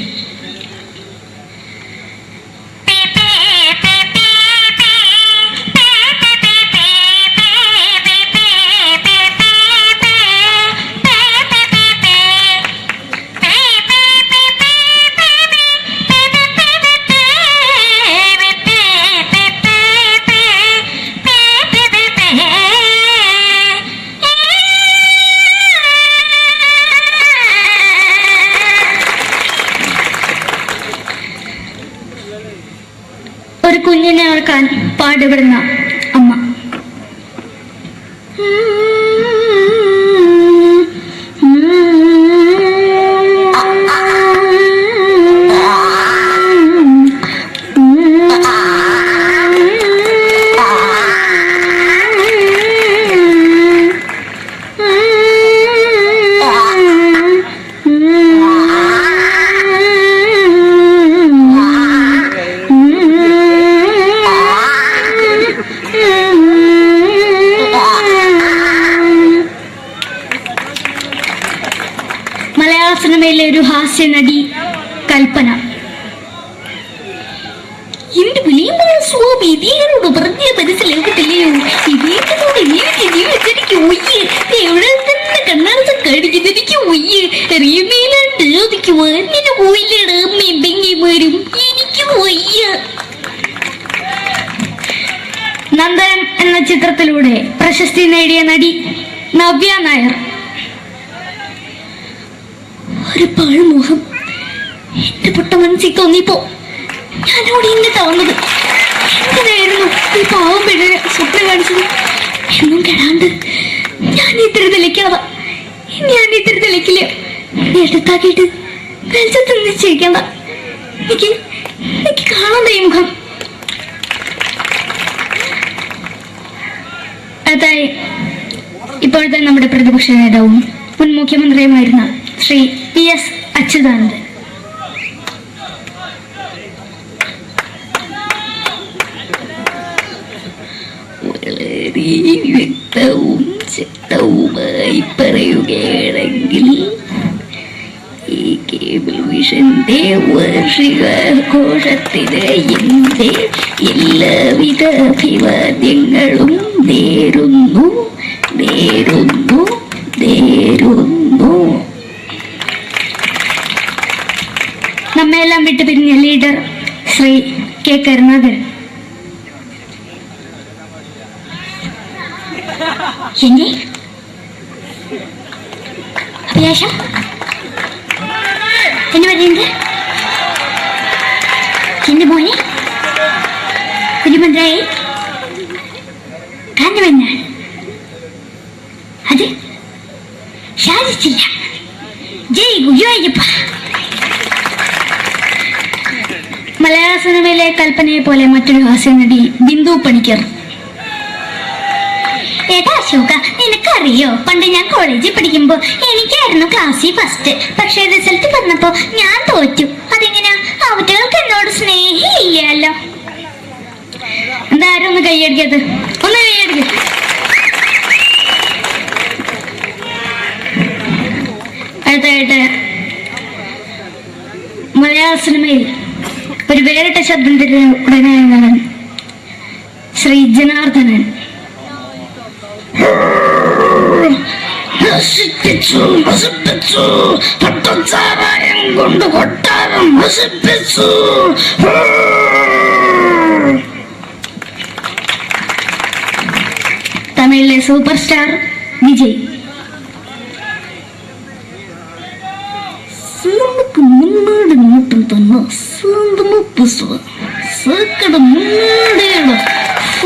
Speaker 15: ഒരു കുഞ്ഞിനെ ഓർക്കാൻ പാടുപെടുന്ന അമ്മ. മലയാള സിനിമയിലെ ഒരു ഹാസ്യ നടി കൽപ്പന. എന്റെ വിളിയമായ സ്വാമി ഇതിനോട് പറഞ്ഞ മനസ്സിലാക്കത്തില്ലയോ? ഇതിനോട് എനിക്ക് ജീവിതത്തിലേക്ക് ഒയ്യ് എവിടെ തന്നെ കണ്ണാട കടിക്കുന്നതിക്ക് ഒയ്യ് റിയമയിലാണ്ട് ചോദിക്കുവാ നിന്നെ പോയില്ലേടാ അമ്മയും പെങ്ങിമാരും എനിക്ക് ഒയ്യ. നന്ദനം എന്ന ചിത്രത്തിലൂടെ പ്രശസ്തി നേടിയ നടി നവ്യ നായർ. ഒരു പാഴ്മുഖം എന്റെ പൊട്ട മനസ്സിൽ തോന്നിയപ്പോ ഞാനോട് ഇന്നിട്ടാ വന്നത്. എന്തിനായിരുന്നു ഈ പാവം പെണ്ണിനെ സ്വപ്നം കാണിച്ചത്? എന്നും കെടാണ്ട് ഞാൻ ഇത്തിരി തെളിക്കാതെ ഞാൻ ഇത്തിരി തെളിക്കില്ല. എടുത്താക്കിയിട്ട് വെളിച്ചത്ത് നിശ്ചയിക്കണ്ട. എനിക്ക് കാണാൻ ഈ മുഖം. അതായി ഇപ്പോഴത്തെ നമ്മുടെ പ്രതിപക്ഷ നേതാവും മുൻ മുഖ്യമന്ത്രിയുമായിരുന്ന ശ്രീ PS അച്യുതാനന്ദൻ. വളരെ വ്യക്തവും ശക്തവുമായി പറയുകയാണെങ്കിൽ ഈ കേബിൾ വിഷന്റെ വാർഷികാഘോഷത്തിന് എന്റെ എല്ലാവിധ അഭിവാദ്യങ്ങളും നേരുന്നു. നമ്മെല്ലാം വിട്ടുപിരിഞ്ഞ ലീഡർ ശ്രീ കെ കരുണാകരൻ. എന്റെ അഭിലാഷം എന്നെ പറയുന്നത് എന്റെ മോനെ തിരുമന്ത്രായി കാഞ്ഞവന്നാണ്. അത് സാധിച്ചില്ല. ജയ് ഗുരുവായൂരപ്പ. മലയാള സിനിമയിലെ കൽപ്പനയെ പോലെ മറ്റൊരു ഹാസ്യ നടി ബിന്ദു പണിക്കർ. ഏട്ടാ അശോക, നിനക്കറിയോ പണ്ട് ഞാൻ കോളേജിൽ പഠിക്കുമ്പോ എനിക്കായിരുന്നു ക്ലാസ്സിൽ ഫസ്റ്റ്. പക്ഷെ റിസൾട്ട് വന്നപ്പോ ഞാൻ തോറ്റു. അതെങ്ങനെയാ? അവറ്റകൾക്ക് എന്നോട് സ്നേഹമില്ലല്ലോ. എന്താരും ഒന്ന് കൈയടിക്കത്? ഒന്ന് കൈയടിക്ക. അടുത്തായിട്ട് മലയാള സിനിമയിൽ ഒരു വേറിട്ട ശബ്ദത്തിന്റെ ഉടനായ ശ്രീ ജനാർദ്ദനൻ. നശിപ്പിച്ചു നശിപ്പിച്ചു പട്ടച്ചാരായം കൊണ്ട് കൊട്ടാരം നശിപ്പിച്ചു. തമിഴിലെ സൂപ്പർ സ്റ്റാർ വിജയ്. നമുക്ക് മുന്നോട്ട് നോട്ടം തന്നെ സ്വന്തമോ പുസ്തകം സക്കട മുന്നോടിയാണ്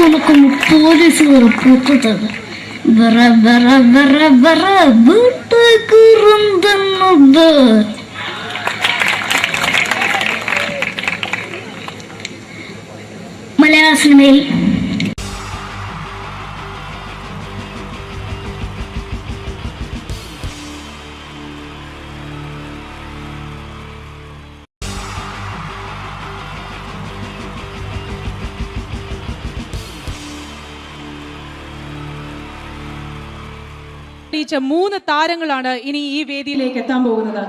Speaker 15: നമുക്കൊന്ന് പോലീസുകാർ പൊട്ടത് വറ വറ വറ വറ വീട്ടുകുറുന്നത്. മലയാള സിനിമയിൽ
Speaker 1: പൊട്ടിച്ച 3 താരങ്ങളാണ് ഇനി ഈ വേദിയിലേക്ക് എത്താൻ പോകുന്നത്.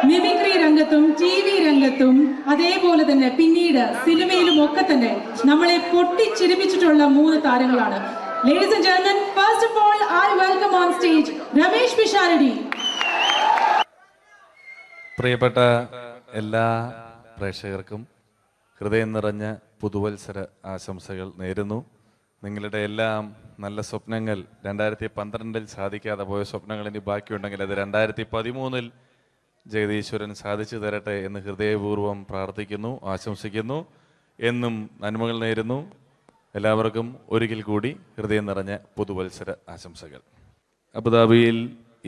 Speaker 1: മിമിക്രി രംഗത്തും TV രംഗത്തും അതേപോലെ തന്നെ പിന്നീട് സിനിമയിലും ഒക്കെ തന്നെ നമ്മളെ പൊട്ടിച്ചിരിപ്പിച്ചിട്ടുള്ള 3 താരങ്ങളാണ്. Ladies and gentlemen, first of all, I welcome on stage Ramesh Pisharadi.
Speaker 2: പ്രിയപ്പെട്ട എല്ലാ പ്രേക്ഷകർക്കും ഹൃദയം നിറഞ്ഞ പുതുവത്സര ആശംസകൾ നേരുന്നു. നിങ്ങളുടെ എല്ലാം നല്ല സ്വപ്നങ്ങൾ 2012 സാധിക്കാതെ പോയ സ്വപ്നങ്ങൾ ഇനി ബാക്കിയുണ്ടെങ്കിൽ അത് 2013 ജഗദീശ്വരൻ സാധിച്ചു തരട്ടെ എന്ന് ഹൃദയപൂർവ്വം പ്രാർത്ഥിക്കുന്നു, ആശംസിക്കുന്നു. എന്നും നന്മകൾ നേരുന്നു. എല്ലാവർക്കും ഒരിക്കൽ കൂടി ഹൃദയം നിറഞ്ഞ പുതുവത്സര ആശംസകൾ. അബുദാബിയിൽ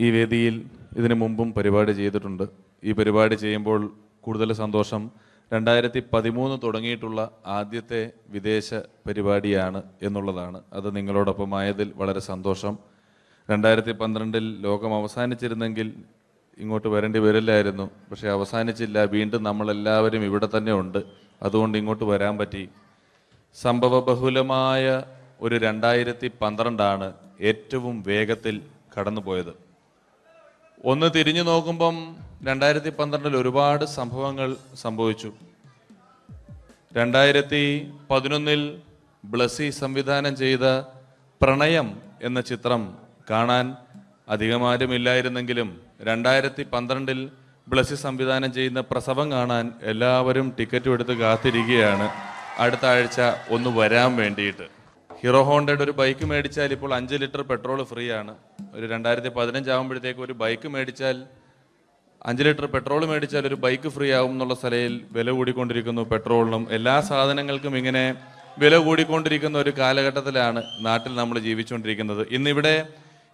Speaker 2: ഈ വേദിയിൽ ഇതിനു മുമ്പും പരിപാടി ചെയ്തിട്ടുണ്ട്. ഈ പരിപാടി ചെയ്യുമ്പോൾ കൂടുതൽ സന്തോഷം 2013 തുടങ്ങിയിട്ടുള്ള ആദ്യത്തെ വിദേശ പരിപാടിയാണ് എന്നുള്ളതാണ്. അത് നിങ്ങളോടൊപ്പം ആയതിൽ വളരെ സന്തോഷം. 2012 ലോകം അവസാനിച്ചിരുന്നെങ്കിൽ ഇങ്ങോട്ട് വരേണ്ടി വരില്ലായിരുന്നു. പക്ഷേ അവസാനിച്ചില്ല. വീണ്ടും നമ്മളെല്ലാവരും ഇവിടെ തന്നെ ഉണ്ട്. അതുകൊണ്ട് ഇങ്ങോട്ട് വരാൻ പറ്റി. സംഭവബഹുലമായ ഒരു 2012 ഏറ്റവും വേഗത്തിൽ കടന്നുപോയത്. ഒന്ന് തിരിഞ്ഞു നോക്കുമ്പം 2012 ഒരുപാട് സംഭവങ്ങൾ സംഭവിച്ചു. 2011 ബ്ലസി സംവിധാനം ചെയ്ത പ്രണയം എന്ന ചിത്രം കാണാൻ അധികമാരുമില്ലായിരുന്നെങ്കിലും 2012 ബ്ലസി സംവിധാനം ചെയ്യുന്ന പ്രസവം കാണാൻ എല്ലാവരും ടിക്കറ്റും എടുത്ത് കാത്തിരിക്കുകയാണ് അടുത്ത ആഴ്ച ഒന്ന് വരാൻ വേണ്ടിയിട്ട്. ഹീറോ ഹോണ്ടയുടെ ഒരു ബൈക്ക് മേടിച്ചാൽ ഇപ്പോൾ 5 ലിറ്റർ പെട്രോൾ ഫ്രീ ആണ്. ഒരു 2015 ആകുമ്പോഴത്തേക്ക് ഒരു ബൈക്ക് മേടിച്ചാൽ 5 ലിറ്റർ പെട്രോൾ മേടിച്ചാൽ ഒരു ബൈക്ക് ഫ്രീ ആവും എന്നുള്ള സ്ഥലയിൽ വില കൂടിക്കൊണ്ടിരിക്കുന്നു. പെട്രോളിനും എല്ലാ സാധനങ്ങൾക്കും ഇങ്ങനെ വില കൂടിക്കൊണ്ടിരിക്കുന്ന ഒരു കാലഘട്ടത്തിലാണ് നാട്ടിൽ നമ്മൾ ജീവിച്ചുകൊണ്ടിരിക്കുന്നത്. ഇന്നിവിടെ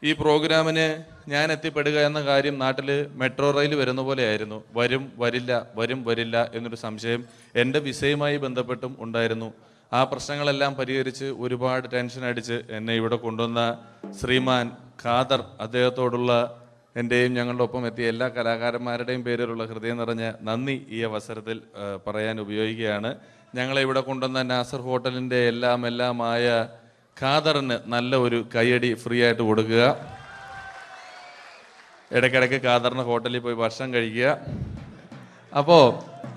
Speaker 2: ഈ പ്രോഗ്രാമിന് ഞാൻ എത്തിപ്പെടുക എന്ന കാര്യം നാട്ടിൽ മെട്രോ റെയിൽ വരുന്ന പോലെ ആയിരുന്നു. വരും വരില്ല എന്നൊരു സംശയം എൻ്റെ വിസയുമായി ബന്ധപ്പെട്ടും ഉണ്ടായിരുന്നു. ആ പ്രശ്നങ്ങളെല്ലാം പരിഹരിച്ച് ഒരുപാട് ടെൻഷൻ അടിച്ച് എന്നെ ഇവിടെ കൊണ്ടുവന്ന ശ്രീമാൻ ഖാദർ, അദ്ദേഹത്തോടുള്ള എൻ്റെയും ഞങ്ങളുടെ ഒപ്പം എത്തിയ എല്ലാ കലാകാരന്മാരുടെയും പേരിലുള്ള ഹൃദയം നിറഞ്ഞ നന്ദി ഈ അവസരത്തിൽ പറയാൻ ഉപയോഗിക്കുകയാണ്. ഞങ്ങളെ ഇവിടെ കൊണ്ടുവന്ന നാസർ ഹോട്ടലിൻ്റെ എല്ലാമായ ഖാദറിന് നല്ല ഒരു കയ്യടി ഫ്രീ ആയിട്ട് കൊടുക്കുക. ഇടയ്ക്കിടയ്ക്ക് ഖാദറിന് ഹോട്ടലിൽ പോയി ഭക്ഷണം കഴിക്കുക. അപ്പോൾ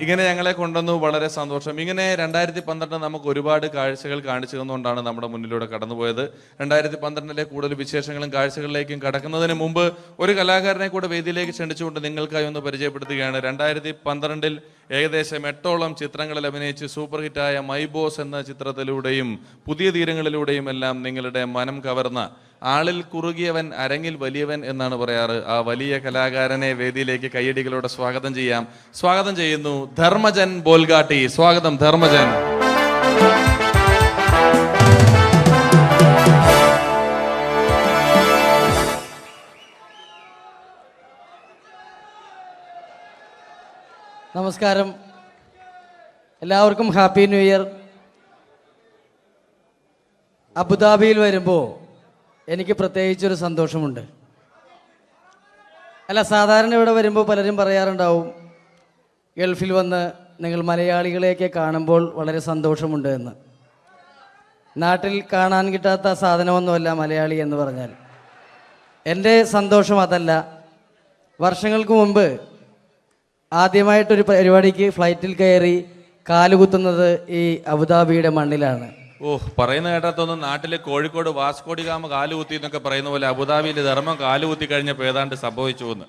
Speaker 2: ഇങ്ങനെ ഞങ്ങളെ കൊണ്ടുവന്നു, വളരെ സന്തോഷം. ഇങ്ങനെ 2012 നമുക്ക് ഒരുപാട് കാഴ്ചകൾ കാണിച്ചു തന്നുകൊണ്ടാണ് നമ്മുടെ മുന്നിലൂടെ കടന്നുപോയത്. 2012 കൂടുതൽ വിശേഷങ്ങളും കാഴ്ചകളിലേക്കും കടക്കുന്നതിന് മുമ്പ് ഒരു കലാകാരനെ കൂടെ വേദിയിലേക്ക് ക്ഷണിച്ചുകൊണ്ട് നിങ്ങൾക്കായി ഒന്ന് പരിചയപ്പെടുത്തുകയാണ്. 2012 ഏകദേശം 8ഓളം ചിത്രങ്ങളിൽ അഭിനയിച്ച് സൂപ്പർ ഹിറ്റായ മൈ ബോസ് എന്ന ചിത്രത്തിലൂടെയും പുതിയ തീരങ്ങളിലൂടെയും എല്ലാം നിങ്ങളുടെ മനം കവർന്ന, ആളിൽ കുറുകിയവൻ അരങ്ങിൽ വലിയവൻ എന്നാണ് പറയാറ്, ആ വലിയ കലാകാരനെ വേദിയിലേക്ക് കയ്യടികളോടെ സ്വാഗതം ചെയ്യാം. സ്വാഗതം ചെയ്യുന്നു ധർമ്മജൻ ബോൽഗാട്ടി. സ്വാഗതം ധർമ്മജൻ.
Speaker 3: നമസ്കാരം, എല്ലാവർക്കും ഹാപ്പി ന്യൂ ഇയർ. അബുദാബിയിൽ വരുമ്പോൾ എനിക്ക് പ്രത്യേകിച്ചൊരു സന്തോഷമുണ്ട്. അല്ല, സാധാരണ ഇവിടെ വരുമ്പോൾ പലരും പറയാറുണ്ടാവും, ഗൾഫിൽ വന്ന് നിങ്ങൾ മലയാളികളെയൊക്കെ കാണുമ്പോൾ വളരെ സന്തോഷമുണ്ട് എന്ന്. നാട്ടിൽ കാണാൻ കിട്ടാത്ത സാധനമൊന്നുമല്ല മലയാളി എന്ന് പറഞ്ഞാൽ. എൻ്റെ സന്തോഷം അതല്ല. വർഷങ്ങൾക്ക് മുമ്പ് ആദ്യമായിട്ടൊരു പരിപാടിക്ക് ഫ്ലൈറ്റിൽ കയറി കാലുകുത്തുന്നത് ഈ അബുദാബിയുടെ മണ്ണിലാണ്.
Speaker 2: പറയുന്ന കേട്ടാത്തൊന്നും നാട്ടിലെ കോഴിക്കോട് വാസ്കോഡിഗാമ കാലുകുത്തി എന്നൊക്കെ പറയുന്ന പോലെ അബുദാബിയിൽ ധർമ്മം കാലുകുത്തി കഴിഞ്ഞപ്പോൾ ഏതാണ്ട് സംഭവിച്ചു എന്ന്.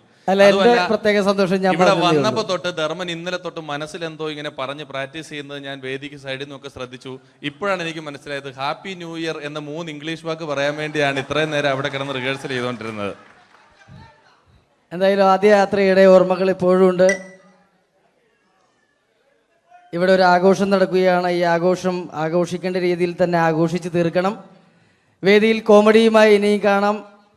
Speaker 3: പ്രത്യേക സന്തോഷം. ഞാൻ
Speaker 2: ഇവിടെ വന്നപ്പോ തൊട്ട് ധർമ്മൻ ഇന്നലെ തൊട്ട് മനസ്സിലെന്തോ ഇങ്ങനെ പറഞ്ഞ് പ്രാക്ടീസ് ചെയ്യുന്നത് ഞാൻ വേദിക്ക് സൈഡിൽ നിന്നൊക്കെ ശ്രദ്ധിച്ചു. ഇപ്പോഴാണ് എനിക്ക് മനസ്സിലായത് ഹാപ്പി ന്യൂ ഇയർ എന്ന 3 ഇംഗ്ലീഷ് വാക്ക് പറയാൻ വേണ്ടിയാണ് ഇത്രയും നേരം അവിടെ കിടന്ന് റിഹേഴ്സൽ ചെയ്തുകൊണ്ടിരുന്നത്.
Speaker 3: എന്തായാലും ആദ്യ യാത്രയുടെ ഓർമ്മകൾ ഇപ്പോഴും ഉണ്ട്. ഇവിടെ ഒരു ആഘോഷം നടക്കുകയാണ്. ഈ ആഘോഷം ആഘോഷിക്കേണ്ട രീതിയിൽ തന്നെ ആഘോഷിച്ച് തീർക്കണം. വേദിയിൽ കോമഡിയുമായി ഇനിയും കാണാം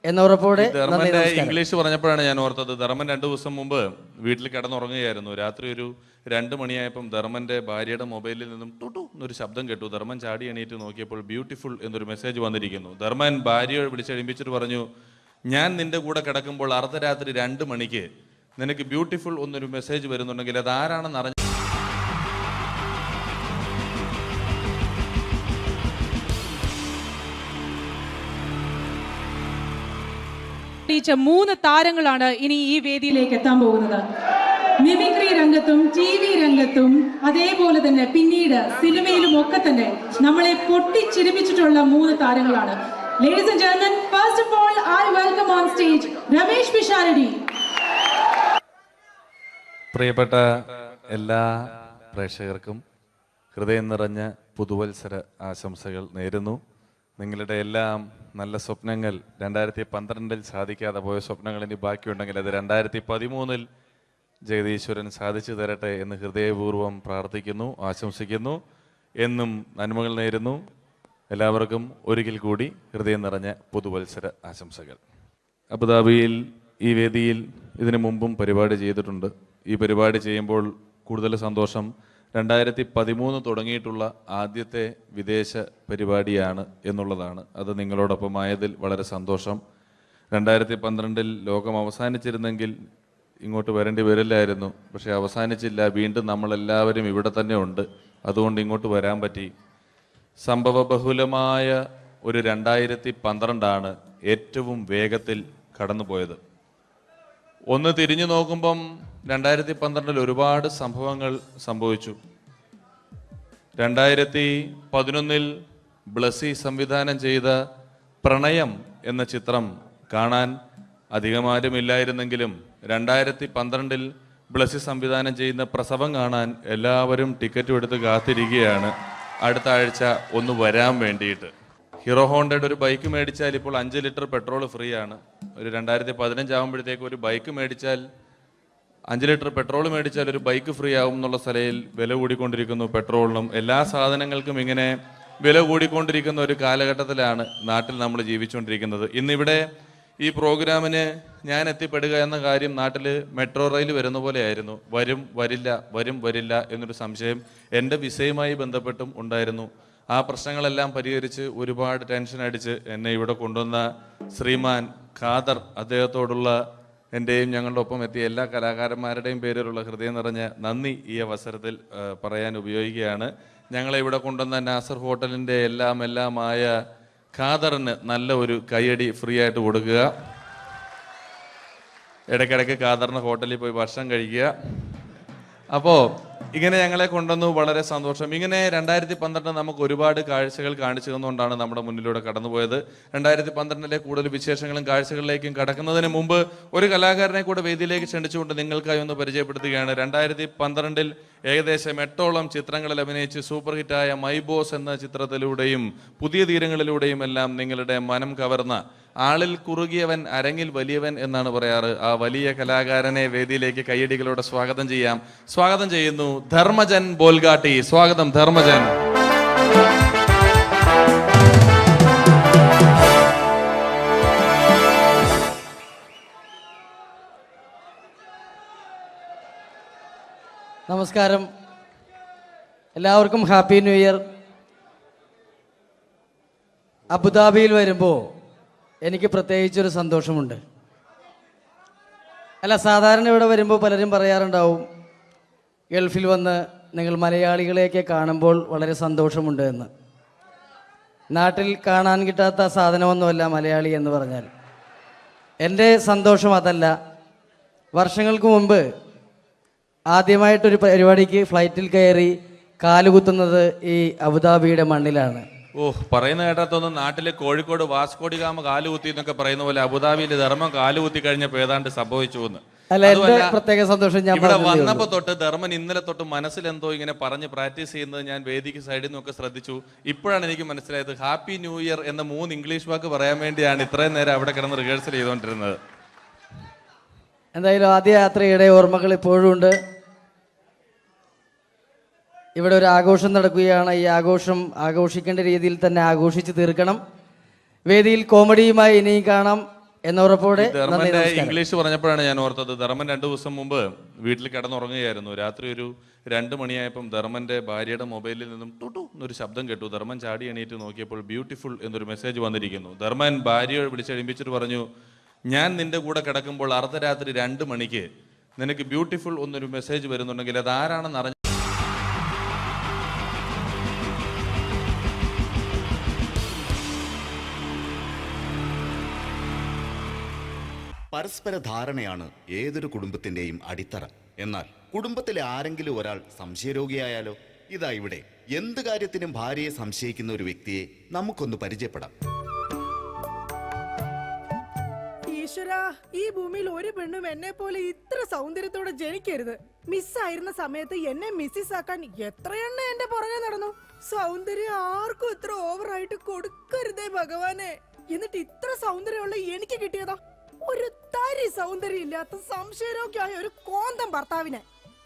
Speaker 3: എന്ന ഉറപ്പോടെ.
Speaker 2: ധർമ്മന്റെ ഇംഗ്ലീഷ് പറഞ്ഞപ്പോഴാണ് ഞാൻ ഓർത്തത്, ധർമ്മൻ 2 ദിവസം മുമ്പ് വീട്ടിൽ കിടന്നുറങ്ങുകയായിരുന്നു. രാത്രി ഒരു 2 മണിയായപ്പം ധർമ്മന്റെ ഭാര്യയുടെ മൊബൈലിൽ നിന്നും ടുട്ടു എന്നൊരു ശബ്ദം കേട്ടു. ധർമ്മൻ ചാടി എണീറ്റ് നോക്കിയപ്പോൾ ബ്യൂട്ടിഫുൾ എന്നൊരു മെസ്സേജ് വന്നിരിക്കുന്നു. ധർമ്മൻ ഭാര്യയെ വിളിച്ചെഴുപ്പിച്ചിട്ട് പറഞ്ഞു, ഞാൻ നിന്റെ കൂടെ കിടക്കുമ്പോൾ അർദ്ധരാത്രി 2 മണിക്ക് നിനക്ക് ബ്യൂട്ടിഫുൾ എന്നൊരു മെസ്സേജ് വരുന്നുണ്ടെങ്കിൽ അത് ആരാണെന്ന് അറിഞ്ഞു.
Speaker 1: തെളിയിച്ച 3 താരങ്ങളാണ് ഇനി ഈ വേദിയിലേക്ക് എത്താൻ പോകുന്നത്. മിമിക്രി രംഗത്തും TV രംഗത്തും അതേപോലെ തന്നെ പിന്നീട് സിനിമയിലും ഒക്കെ തന്നെ നമ്മളെ പൊട്ടിച്ചിരിപ്പിച്ചിട്ടുള്ള 3 താരങ്ങളാണ്. Ladies and gentlemen, first of all, I welcome on stage Ramesh Pisharadi.
Speaker 2: പ്രിയപ്പെട്ട എല്ലാ പ്രേക്ഷകർക്കും ഹൃദയം നിറഞ്ഞ പുതുവത്സര ആശംസകൾ നേരുന്നു. നിങ്ങളുടെ എല്ലാം നല്ല സ്വപ്നങ്ങൾ 2012 സാധിക്കാതെ പോയ സ്വപ്നങ്ങൾ ഇനി ബാക്കിയുണ്ടെങ്കിൽ അത് 2013 ജഗദീശ്വരൻ സാധിച്ചു തരട്ടെ എന്ന് ഹൃദയപൂർവ്വം പ്രാർത്ഥിക്കുന്നു, ആശംസിക്കുന്നു. എന്നും നന്മകൾ നേരുന്നു. എല്ലാവർക്കും ഒരിക്കൽ കൂടി ഹൃദയം നിറഞ്ഞ പുതുവത്സര ആശംസകൾ. അബുദാബിയിൽ ഈ വേദിയിൽ ഇതിനു മുമ്പും പരിപാടി ചെയ്തിട്ടുണ്ട്. ഈ പരിപാടി ചെയ്യുമ്പോൾ കൂടുതൽ സന്തോഷം 2013 തുടങ്ങിയിട്ടുള്ള ആദ്യത്തെ വിദേശ പരിപാടിയാണ് എന്നുള്ളതാണ്. അത് നിങ്ങളോടൊപ്പം ആയതിൽ വളരെ സന്തോഷം. 2012 ലോകം അവസാനിച്ചിരുന്നെങ്കിൽ ഇങ്ങോട്ട് വരേണ്ടി വരില്ലായിരുന്നു. പക്ഷേ അവസാനിച്ചില്ല. വീണ്ടും നമ്മളെല്ലാവരും ഇവിടെ തന്നെ ഉണ്ട്. അതുകൊണ്ട് ഇങ്ങോട്ട് വരാൻ പറ്റി. സംഭവബഹുലമായ ഒരു 2012 ഏറ്റവും വേഗത്തിൽ കടന്നുപോയത്. ഒന്ന് തിരിഞ്ഞു നോക്കുമ്പം 2012 ഒരുപാട് സംഭവങ്ങൾ സംഭവിച്ചു. 2011 ബ്ലസി സംവിധാനം ചെയ്ത പ്രണയം എന്ന ചിത്രം കാണാൻ അധികമാരുമില്ലായിരുന്നെങ്കിലും 2012 ബ്ലസി സംവിധാനം ചെയ്യുന്ന പ്രസവം കാണാൻ എല്ലാവരും ടിക്കറ്റും എടുത്ത് കാത്തിരിക്കുകയാണ് അടുത്ത ആഴ്ച ഒന്ന് വരാൻ വേണ്ടിയിട്ട്. ഹീറോ ഹോണ്ടയുടെ ഒരു ബൈക്ക് മേടിച്ചാൽ ഇപ്പോൾ 5 ലിറ്റർ പെട്രോൾ ഫ്രീ ആണ്. ഒരു 2015 ആകുമ്പോഴത്തേക്ക് ഒരു ബൈക്ക് മേടിച്ചാൽ 5 ലിറ്റർ പെട്രോൾ മേടിച്ചാൽ ഒരു ബൈക്ക് ഫ്രീ ആവും എന്നുള്ള സ്ഥലയിൽ വില കൂടിക്കൊണ്ടിരിക്കുന്നു. പെട്രോളിനും എല്ലാ സാധനങ്ങൾക്കും ഇങ്ങനെ വില കൂടിക്കൊണ്ടിരിക്കുന്ന ഒരു കാലഘട്ടത്തിലാണ് നാട്ടിൽ നമ്മൾ ജീവിച്ചുകൊണ്ടിരിക്കുന്നത്. ഇന്നിവിടെ ഈ പ്രോഗ്രാമിന് ഞാൻ എത്തിപ്പെടുക എന്ന കാര്യം നാട്ടിൽ മെട്രോ റെയിൽ വരുന്ന പോലെ ആയിരുന്നു. വരും വരില്ല എന്നൊരു സംശയം എൻ്റെ വിസയുമായി ബന്ധപ്പെട്ടും ഉണ്ടായിരുന്നു. ആ പ്രശ്നങ്ങളെല്ലാം പരിഹരിച്ച് ഒരുപാട് ടെൻഷൻ അടിച്ച് എന്നെ ഇവിടെ കൊണ്ടുവന്ന ശ്രീമാൻ ഖാദർ, അദ്ദേഹത്തോടുള്ള എൻ്റെയും ഞങ്ങളുടെ ഒപ്പം എത്തിയ എല്ലാ കലാകാരന്മാരുടെയും പേരിലുള്ള ഹൃദയം നിറഞ്ഞ നന്ദി ഈ അവസരത്തിൽ പറയാൻ ഉപയോഗിക്കുകയാണ്. ഞങ്ങളെ ഇവിടെ കൊണ്ടുവന്ന നാസർ ഹോട്ടലിൻ്റെ എല്ലാമായ ഖാദറിന് നല്ല ഒരു കൈയടി ഫ്രീ ആയിട്ട് കൊടുക്കുക. ഇടയ്ക്കിടയ്ക്ക് ഖാദറിന് ഹോട്ടലിൽ പോയി ഭക്ഷണം കഴിക്കുക. അപ്പോൾ ഇങ്ങനെ ഞങ്ങളെ കൊണ്ടുവന്നു, വളരെ സന്തോഷം. ഇങ്ങനെ 2012 നമുക്ക് ഒരുപാട് കാഴ്ചകൾ കാണിച്ചു തന്നുകൊണ്ടാണ് നമ്മുടെ മുന്നിലൂടെ കടന്നുപോയത്. 2012 കൂടുതൽ വിശേഷങ്ങളും കാഴ്ചകളിലേക്കും കടക്കുന്നതിന് മുമ്പ് ഒരു കലാകാരനെ കൂടെ വേദിയിലേക്ക് ക്ഷണിച്ചുകൊണ്ട് നിങ്ങൾക്കായി ഒന്ന് പരിചയപ്പെടുത്തുകയാണ്. 2012 ഏകദേശം 8ഓളം ചിത്രങ്ങളിൽ അഭിനയിച്ച് സൂപ്പർ ഹിറ്റായ മൈ ബോസ് എന്ന ചിത്രത്തിലൂടെയും പുതിയ തീരങ്ങളിലൂടെയും എല്ലാം നിങ്ങളുടെ മനം കവർന്ന, ആളിൽ കുറുകിയവൻ അരങ്ങിൽ വലിയവൻ എന്നാണ് പറയാറ്, ആ വലിയ കലാകാരനെ വേദിയിലേക്ക് കയ്യടികളോടെ സ്വാഗതം ചെയ്യാം. സ്വാഗതം ചെയ്യുന്നു ധർമ്മജൻ ബോൽഗാട്ടി. സ്വാഗതം ധർമ്മജൻ.
Speaker 3: നമസ്കാരം, എല്ലാവർക്കും ഹാപ്പി ന്യൂ ഇയർ. അബുദാബിയിൽ വരുമ്പോൾ എനിക്ക് പ്രത്യേകിച്ചൊരു സന്തോഷമുണ്ട്. അല്ല, സാധാരണ ഇവിടെ വരുമ്പോൾ പലരും പറയാറുണ്ടാവും, ഗൾഫിൽ വന്ന് നിങ്ങൾ മലയാളികളെയൊക്കെ കാണുമ്പോൾ വളരെ സന്തോഷമുണ്ട് എന്ന്. നാട്ടിൽ കാണാൻ കിട്ടാത്ത സാധനമൊന്നുമല്ല മലയാളി എന്ന് പറഞ്ഞാൽ. എൻ്റെ സന്തോഷം അതല്ല. വർഷങ്ങൾക്ക് മുമ്പ് ആദ്യമായിട്ടൊരു പരിപാടിക്ക് ഫ്ലൈറ്റിൽ കയറി കാലുകുത്തുന്നത് ഈ അബുദാബിയുടെ മണ്ണിലാണ്.
Speaker 2: പറയുന്ന കേട്ടാത്തൊന്നും നാട്ടിലെ കോഴിക്കോട് വാസ്കോഡിഗാമ കാലുകുത്തി എന്നൊക്കെ പറയുന്ന പോലെ അബുദാബിയിൽ ധർമ്മം കാലുകുത്തി കഴിഞ്ഞപ്പോൾ ഏതാണ്ട് സംഭവിച്ചു എന്ന്.
Speaker 3: അല്ല, എൻ്റെ പ്രത്യേക സന്തോഷം ഞാൻ
Speaker 2: ഇവിടെ വന്നപ്പോൾ തൊട്ട് ധർമ്മൻ ഇന്നലെ തൊട്ട് മനസ്സിലെന്തോ ഇങ്ങനെ പറഞ്ഞ് പ്രാക്ടീസ് ചെയ്യുന്നത് ഞാൻ വേദിക്ക് സൈഡിൽ നിന്നൊക്കെ ശ്രദ്ധിച്ചു. ഇപ്പോഴാണ് എനിക്ക് മനസ്സിലായത് ഹാപ്പി ന്യൂ ഇയർ എന്ന 3 ഇംഗ്ലീഷ് വാക്ക് പറയാൻ വേണ്ടിയാണ് ഇത്രയും നേരം അവിടെ കിടന്ന് റിഹേഴ്സൽ ചെയ്തുകൊണ്ടിരുന്നത്.
Speaker 3: എന്തായാലും ആദ്യ യാത്രയുടെ ഓർമ്മകൾ ഇപ്പോഴും ഉണ്ട്. ഇവിടെ ഒരു ആഘോഷം നടക്കുകയാണ്. ഈ ആഘോഷം ആഘോഷിക്കേണ്ട രീതിയിൽ തന്നെ ആഘോഷിച്ച് തീർക്കണം. വേദിയിൽ കോമഡിയുമായി ഇനിയും കാണാം എന്ന ഉറപ്പോടെ.
Speaker 2: ധർമ്മന്റെ ഇംഗ്ലീഷ് പറഞ്ഞപ്പോഴാണ് ഞാൻ ഓർത്തത്, ധർമ്മൻ 2 ദിവസം മുമ്പ് വീട്ടിൽ കിടന്നുറങ്ങുകയായിരുന്നു. രാത്രി ഒരു 2 മണിയായപ്പം ധർമ്മന്റെ ഭാര്യയുടെ മൊബൈലിൽ നിന്നും ടുട്ടു എന്നൊരു ശബ്ദം കേട്ടു. ധർമ്മൻ ചാടി എണീറ്റ് നോക്കിയപ്പോൾ ബ്യൂട്ടിഫുൾ എന്നൊരു മെസ്സേജ് വന്നിരിക്കുന്നു. ധർമ്മൻ ഭാര്യയെ വിളിച്ചെഴുപ്പിച്ചിട്ട് പറഞ്ഞു, ഞാൻ നിന്റെ കൂടെ കിടക്കുമ്പോൾ അർദ്ധരാത്രി 2 മണിക്ക് നിനക്ക് ബ്യൂട്ടിഫുൾ എന്നൊരു മെസ്സേജ് വരുന്നുണ്ടെങ്കിൽ അത് ആരാണെന്ന് അറിഞ്ഞു.
Speaker 16: പരസ്പര ധാരണയാണ് ഏതൊരു കുടുംബത്തിന്റെയും അടിത്തറ. എന്നാൽ കുടുംബത്തിലെ ആരെങ്കിലും ഒരാൾ സംശയരോഗിയായാലോ? ഇതാ ഇവിടെ എന്ത് കാര്യത്തിനും ഭാര്യയെ സംശയിക്കുന്ന ഒരു വ്യക്തിയെ നമുക്കൊന്ന് പരിചയപ്പെടാം.
Speaker 17: ഈശ്വര, ഈ ഭൂമിയിൽ ഒരു പെണ്ണും എന്നെ പോലെ ഇത്ര സൗന്ദര്യത്തോടെ ജനിക്കരുത്. മിസ്സായിരുന്ന സമയത്ത് എന്നെ മിസ്സിസ് ആക്കാൻ എത്രയെണ്ണ എന്റെ പുറകെ നടന്നു. സൗന്ദര്യം ആർക്കും ഇത്ര ഓവറായിട്ട് കൊടുക്കരുതേ ഭഗവാനെ. എന്നിട്ട് ഇത്ര സൗന്ദര്യമുള്ള എനിക്ക് കിട്ടിയതോ ഒരു തരി സൗന്ദര്യം ഇല്ലാത്ത സംശയരോഗ്യമായ ഒരു കോന്തം ഭർത്താവിനെ.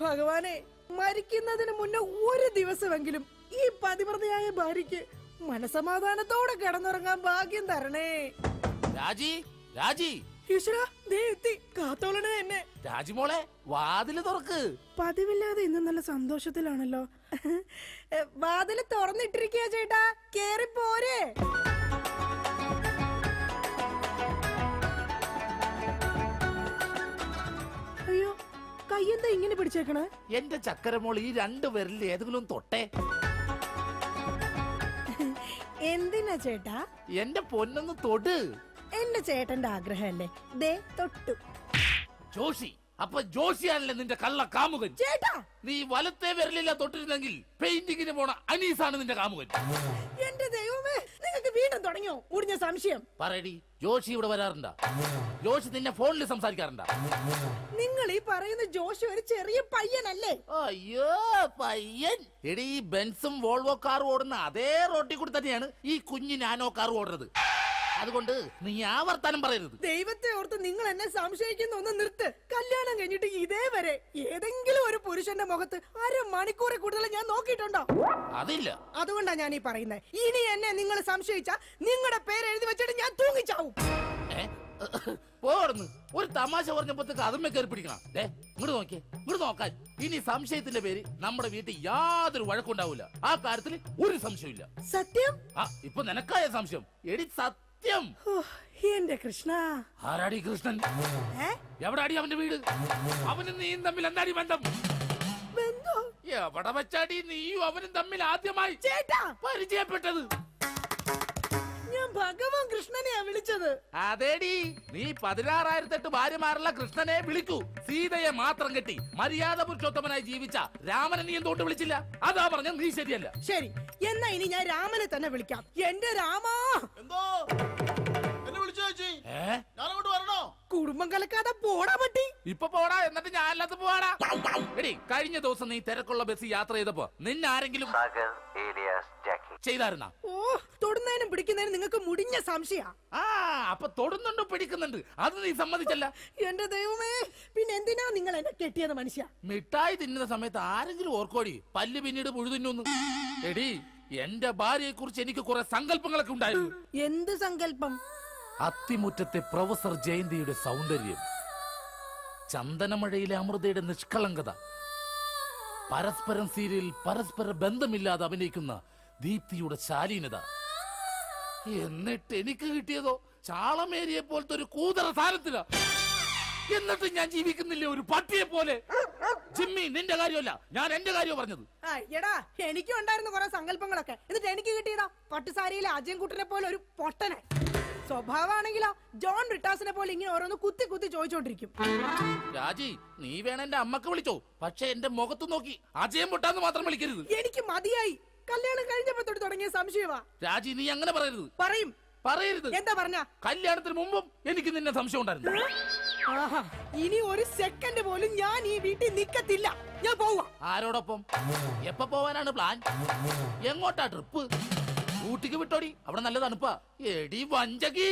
Speaker 17: ഭഗവാനെ, മരിക്കുന്നതിന് മുന്നേ ഒരു ദിവസമെങ്കിലും ഈ പതിവ്രതയായ ഭാര്യയ്ക്ക് മനസമാധാനത്തോടെ കിടന്നുറങ്ങാൻ ഭാഗ്യം തരണേ.
Speaker 6: രാജി, രാജി,
Speaker 17: ഈശ്വര, ദേ എത്തി. കാത്തോളണേ എന്നെ.
Speaker 6: രാജിമോളെ, വാതില് തുറക്ക്.
Speaker 17: പതിവില്ലാതെ ഇന്ന് നല്ല സന്തോഷത്തിലാണല്ലോ. വാതില് തുറന്നിട്ടിരിക്കുക ചേട്ടാ, കേറി പോരെ. അയ്യോ, കയ്യെന്താ ഇങ്ങനെ പിടിച്ചേക്കണേ?
Speaker 6: എന്റെ ചക്കരമോൾ ഈ 2 വിരലിൽ ഏതെങ്കിലും തൊട്ടേ.
Speaker 17: എന്തിനാ ചേട്ടാ?
Speaker 6: എന്റെ പൊന്നൊന്ന് തൊട്.
Speaker 17: എന്റെ ചേട്ടന്റെ ആഗ്രഹമല്ലേ, ദേ തൊട്ടു.
Speaker 6: ജോഷി, അപ്പൊ ജോഷിയാണല്ലേ നിന്റെ കള്ള കാമുകൻ?
Speaker 17: ചേട്ടാ,
Speaker 6: നീ വലത്തെ വിരലില്ല തൊട്ടിരുന്നെങ്കിൽ പെയിന്റിങ്ങിന് പോണ അനീസാണ് നിന്റെ കാമുകൻ.
Speaker 17: എന്റെ ദൈവമേ, നിങ്ങൾക്ക് വീണ്ടും തുടങ്ങിയോ മുടിഞ്ഞ സംശയം?
Speaker 6: പറയടി, ജോഷി ഇവിടെ വരാറുണ്ടാ? ജോഷി നിന്നെ ഫോണിൽ സംസാരിക്കാറുണ്ടാ?
Speaker 17: നിങ്ങൾ ഈ പറയുന്ന ജോഷി ഒരു ചെറിയ പയ്യനല്ലേ?
Speaker 6: അയ്യോ, പയ്യൻ. എടി, ഈ ബെൻസും വോൾവോ കാറും ഓടുന്ന അതേ റോട്ടിൽ കൂടി തന്നെയാണ് ഈ കുഞ്ഞു നാനോ കാർ ഓടുന്നത്. അതുകൊണ്ട് നീ ആ വർത്താനം പറയരുത്.
Speaker 17: ദൈവത്തെ ഓർത്ത് നിങ്ങൾ എന്നെ സംശയിക്കുന്ന ഒന്ന് നിർത്ത്. കല്യാണം കഴിഞ്ഞിട്ട് ഇതേവരെ ഏതെങ്കിലും ഒരു പുരുഷന്റെ മുഖത്ത് 1/2 മണിക്കൂറിൽ കൂടുതൽ ഞാൻ നോക്കിയിട്ടുണ്ടോ?
Speaker 6: അതില്ല.
Speaker 17: അതുകൊണ്ടാ ഞാൻ ഈ പറയുന്നത്. ഇനി എന്നെ നിങ്ങൾ സംശയിച്ച നിങ്ങളുടെ പേര് എഴുതി വെച്ചിട്ട് ഞാൻ തൂങ്ങിച്ചാവും.
Speaker 6: പോടുന്നു. ഒരു തമാശ പറഞ്ഞപ്പോഴത്തേക്ക് അതുമ്മേ കയറി പിടിക്കണം. ഇങ്ങോട്ട് നോക്കിയേ, ഇങ്ങോട്ട് നോക്കാൻ. ഇനി സംശയത്തിന്റെ പേര് നമ്മുടെ വീട്ടിൽ യാതൊരു വഴക്കുണ്ടാവില്ല. ആ കാര്യത്തിൽ ഒരു സംശയമില്ല.
Speaker 17: സത്യം?
Speaker 6: ഇപ്പൊ നിനക്കായ സംശയം. എടി സത്യം.
Speaker 17: എന്റെ കൃഷ്ണ.
Speaker 6: ആരാടി കൃഷ്ണൻ? എവിടാടി അവന്റെ വീട്? അവനും നീയും തമ്മിൽ എന്താടി ബന്ധം? എവിടെ വെച്ചാടി നീയും അവനും തമ്മിൽ ആദ്യമായി പരിചയപ്പെട്ടത്?
Speaker 17: ഞാൻ ഭഗവാൻ കൃഷ്ണനെയാ വിളിച്ചത്.
Speaker 6: അതേടി, നീ 16,008 ഭാര്യമാരുള്ള കൃഷ്ണനെ വിളിക്കൂ. സീതയെ മാത്രം കെട്ടി മര്യാദ പുരുഷോത്തമനായി ജീവിച്ച രാമനെ നീ എന്തുകൊണ്ട് വിളിച്ചില്ല? അതാ പറഞ്ഞ നീ ശരിയല്ല.
Speaker 17: ശരി, എന്നാ ഇനി ഞാൻ രാമനെ തന്നെ വിളിക്കാം. എന്റെ രാമാ.
Speaker 5: എന്തോ എന്നെ വിളിച്ചു ചേച്ചി? ഞാനങ്ങോട്ട് വരണോ?
Speaker 17: കുടുംബം കലക്കാതെ പോടാ പറ്റി.
Speaker 6: ഇപ്പൊ പോടാ, എന്നിട്ട് ഞാൻ അല്ലാത്ത പോവാടാ. എടി, കഴിഞ്ഞ ദിവസം നീ തിരക്കുള്ള ബസ് യാത്ര ചെയ്തപ്പോ നിന്നെ ആരെങ്കിലും ചെയ്തായിരുന്നാ?
Speaker 17: ഓ, തൊടുന്നതിനും പിടിക്കുന്നതിനും നിങ്ങൾക്ക് മുടിഞ്ഞ സംശയ.
Speaker 6: അപ്പൊ തൊടുന്നുണ്ട്, പിടിക്കുന്നുണ്ട്, അത് നീ സമ്മതിച്ചല്ല.
Speaker 17: എന്റെ ദൈവമേ, പിന്നെ എന്തിനാ നിങ്ങൾ എന്നെ കെട്ടിയത് മനുഷ്യ?
Speaker 6: മിഠായി തിന്നുന്ന സമയത്ത് ആരെങ്കിലും ഓർക്കോടി പല്ല് പിന്നീട് പുഴുതിന്നു? എടി, എന്റെ ഭാര്യയെ കുറിച്ച് എനിക്ക് കുറെ സങ്കല്പങ്ങളൊക്കെ ഉണ്ടായിരുന്നു.
Speaker 17: എന്ത് സങ്കല്പം?
Speaker 6: അത്തിമുറ്റത്തെ പ്രൊഫസർ ജയന്തിയുടെ സൗന്ദര്യം, ചന്ദനമഴയിലെ അമൃതയുടെ നിഷ്കളങ്കത, പരസ്പരം സീരിയൽ പരസ്പര ബന്ധമില്ലാതെ അഭിനയിക്കുന്ന ദീപ്തിയുടെ ശാലീനത. എന്നിട്ട് എനിക്ക് കിട്ടിയതോ ചാളമേരിയെ പോലത്തെ ഒരു കൂതറ സാധനത്തില. എന്നിട്ട് ഞാൻ ജീവിക്കുന്നില്ലേ ഒരു പട്ടിയെ പോലെ? ജിമ്മി, നിന്റെ കാര്യമല്ല, ഞാൻ എന്റെ കാര്യം പറഞ്ഞത്.
Speaker 17: എടാ, എനിക്കും ഉണ്ടായിരുന്നു കുറെ സങ്കല്പങ്ങളൊക്കെ. എന്നിട്ട് എനിക്ക് കിട്ടിയതാ പട്ടുസാരിയിലെ അജയൻകുട്ടനെ പോലെ ഒരു പൊട്ടനെ. സ്വഭാവമാണെങ്കിലോ ജോൺ ബ്രിട്ടാസിനെ പോലെ ഇങ്ങനെ ഓരോന്ന് കുത്തി കുത്തി ചോദിച്ചോണ്ടിരിക്കും.
Speaker 6: രാജി, നീ വേണം എന്റെ അമ്മക്ക് വിളിച്ചോ, പക്ഷെ എന്റെ മുഖത്ത് നോക്കി അജയം പൊട്ടാന്ന് മാത്രം വിളിക്കരുത്.
Speaker 17: എനിക്ക് മതിയായി. കല്യാണം കഴിഞ്ഞപ്പോ തൊട്ട് തുടങ്ങിയ സംശയമാ.
Speaker 6: രാജി, നീ അങ്ങനെ പറയരുത്.
Speaker 17: പറയും.
Speaker 6: പറയരുത്.
Speaker 17: എന്താ പറഞ്ഞ?
Speaker 6: കല്യാണത്തിന് മുമ്പും എനിക്ക് നിന്നെ സംശയം ഉണ്ടായിരുന്നു.
Speaker 17: ഇനി ഒരു സെക്കൻഡ് പോലും ഞാൻ ഈ വീട്ടിൽ നിക്കത്തില്ല. ഞാൻ പോവാ.
Speaker 6: ആരോടൊപ്പം? എപ്പോ പോവാനാണ് പ്ലാൻ? എങ്ങോട്ടാ ട്രിപ്പ്? ഊട്ടിക്ക് വിട്ടോടി, അവിടെ നല്ല തണുപ്പാ. എടി വഞ്ചകി,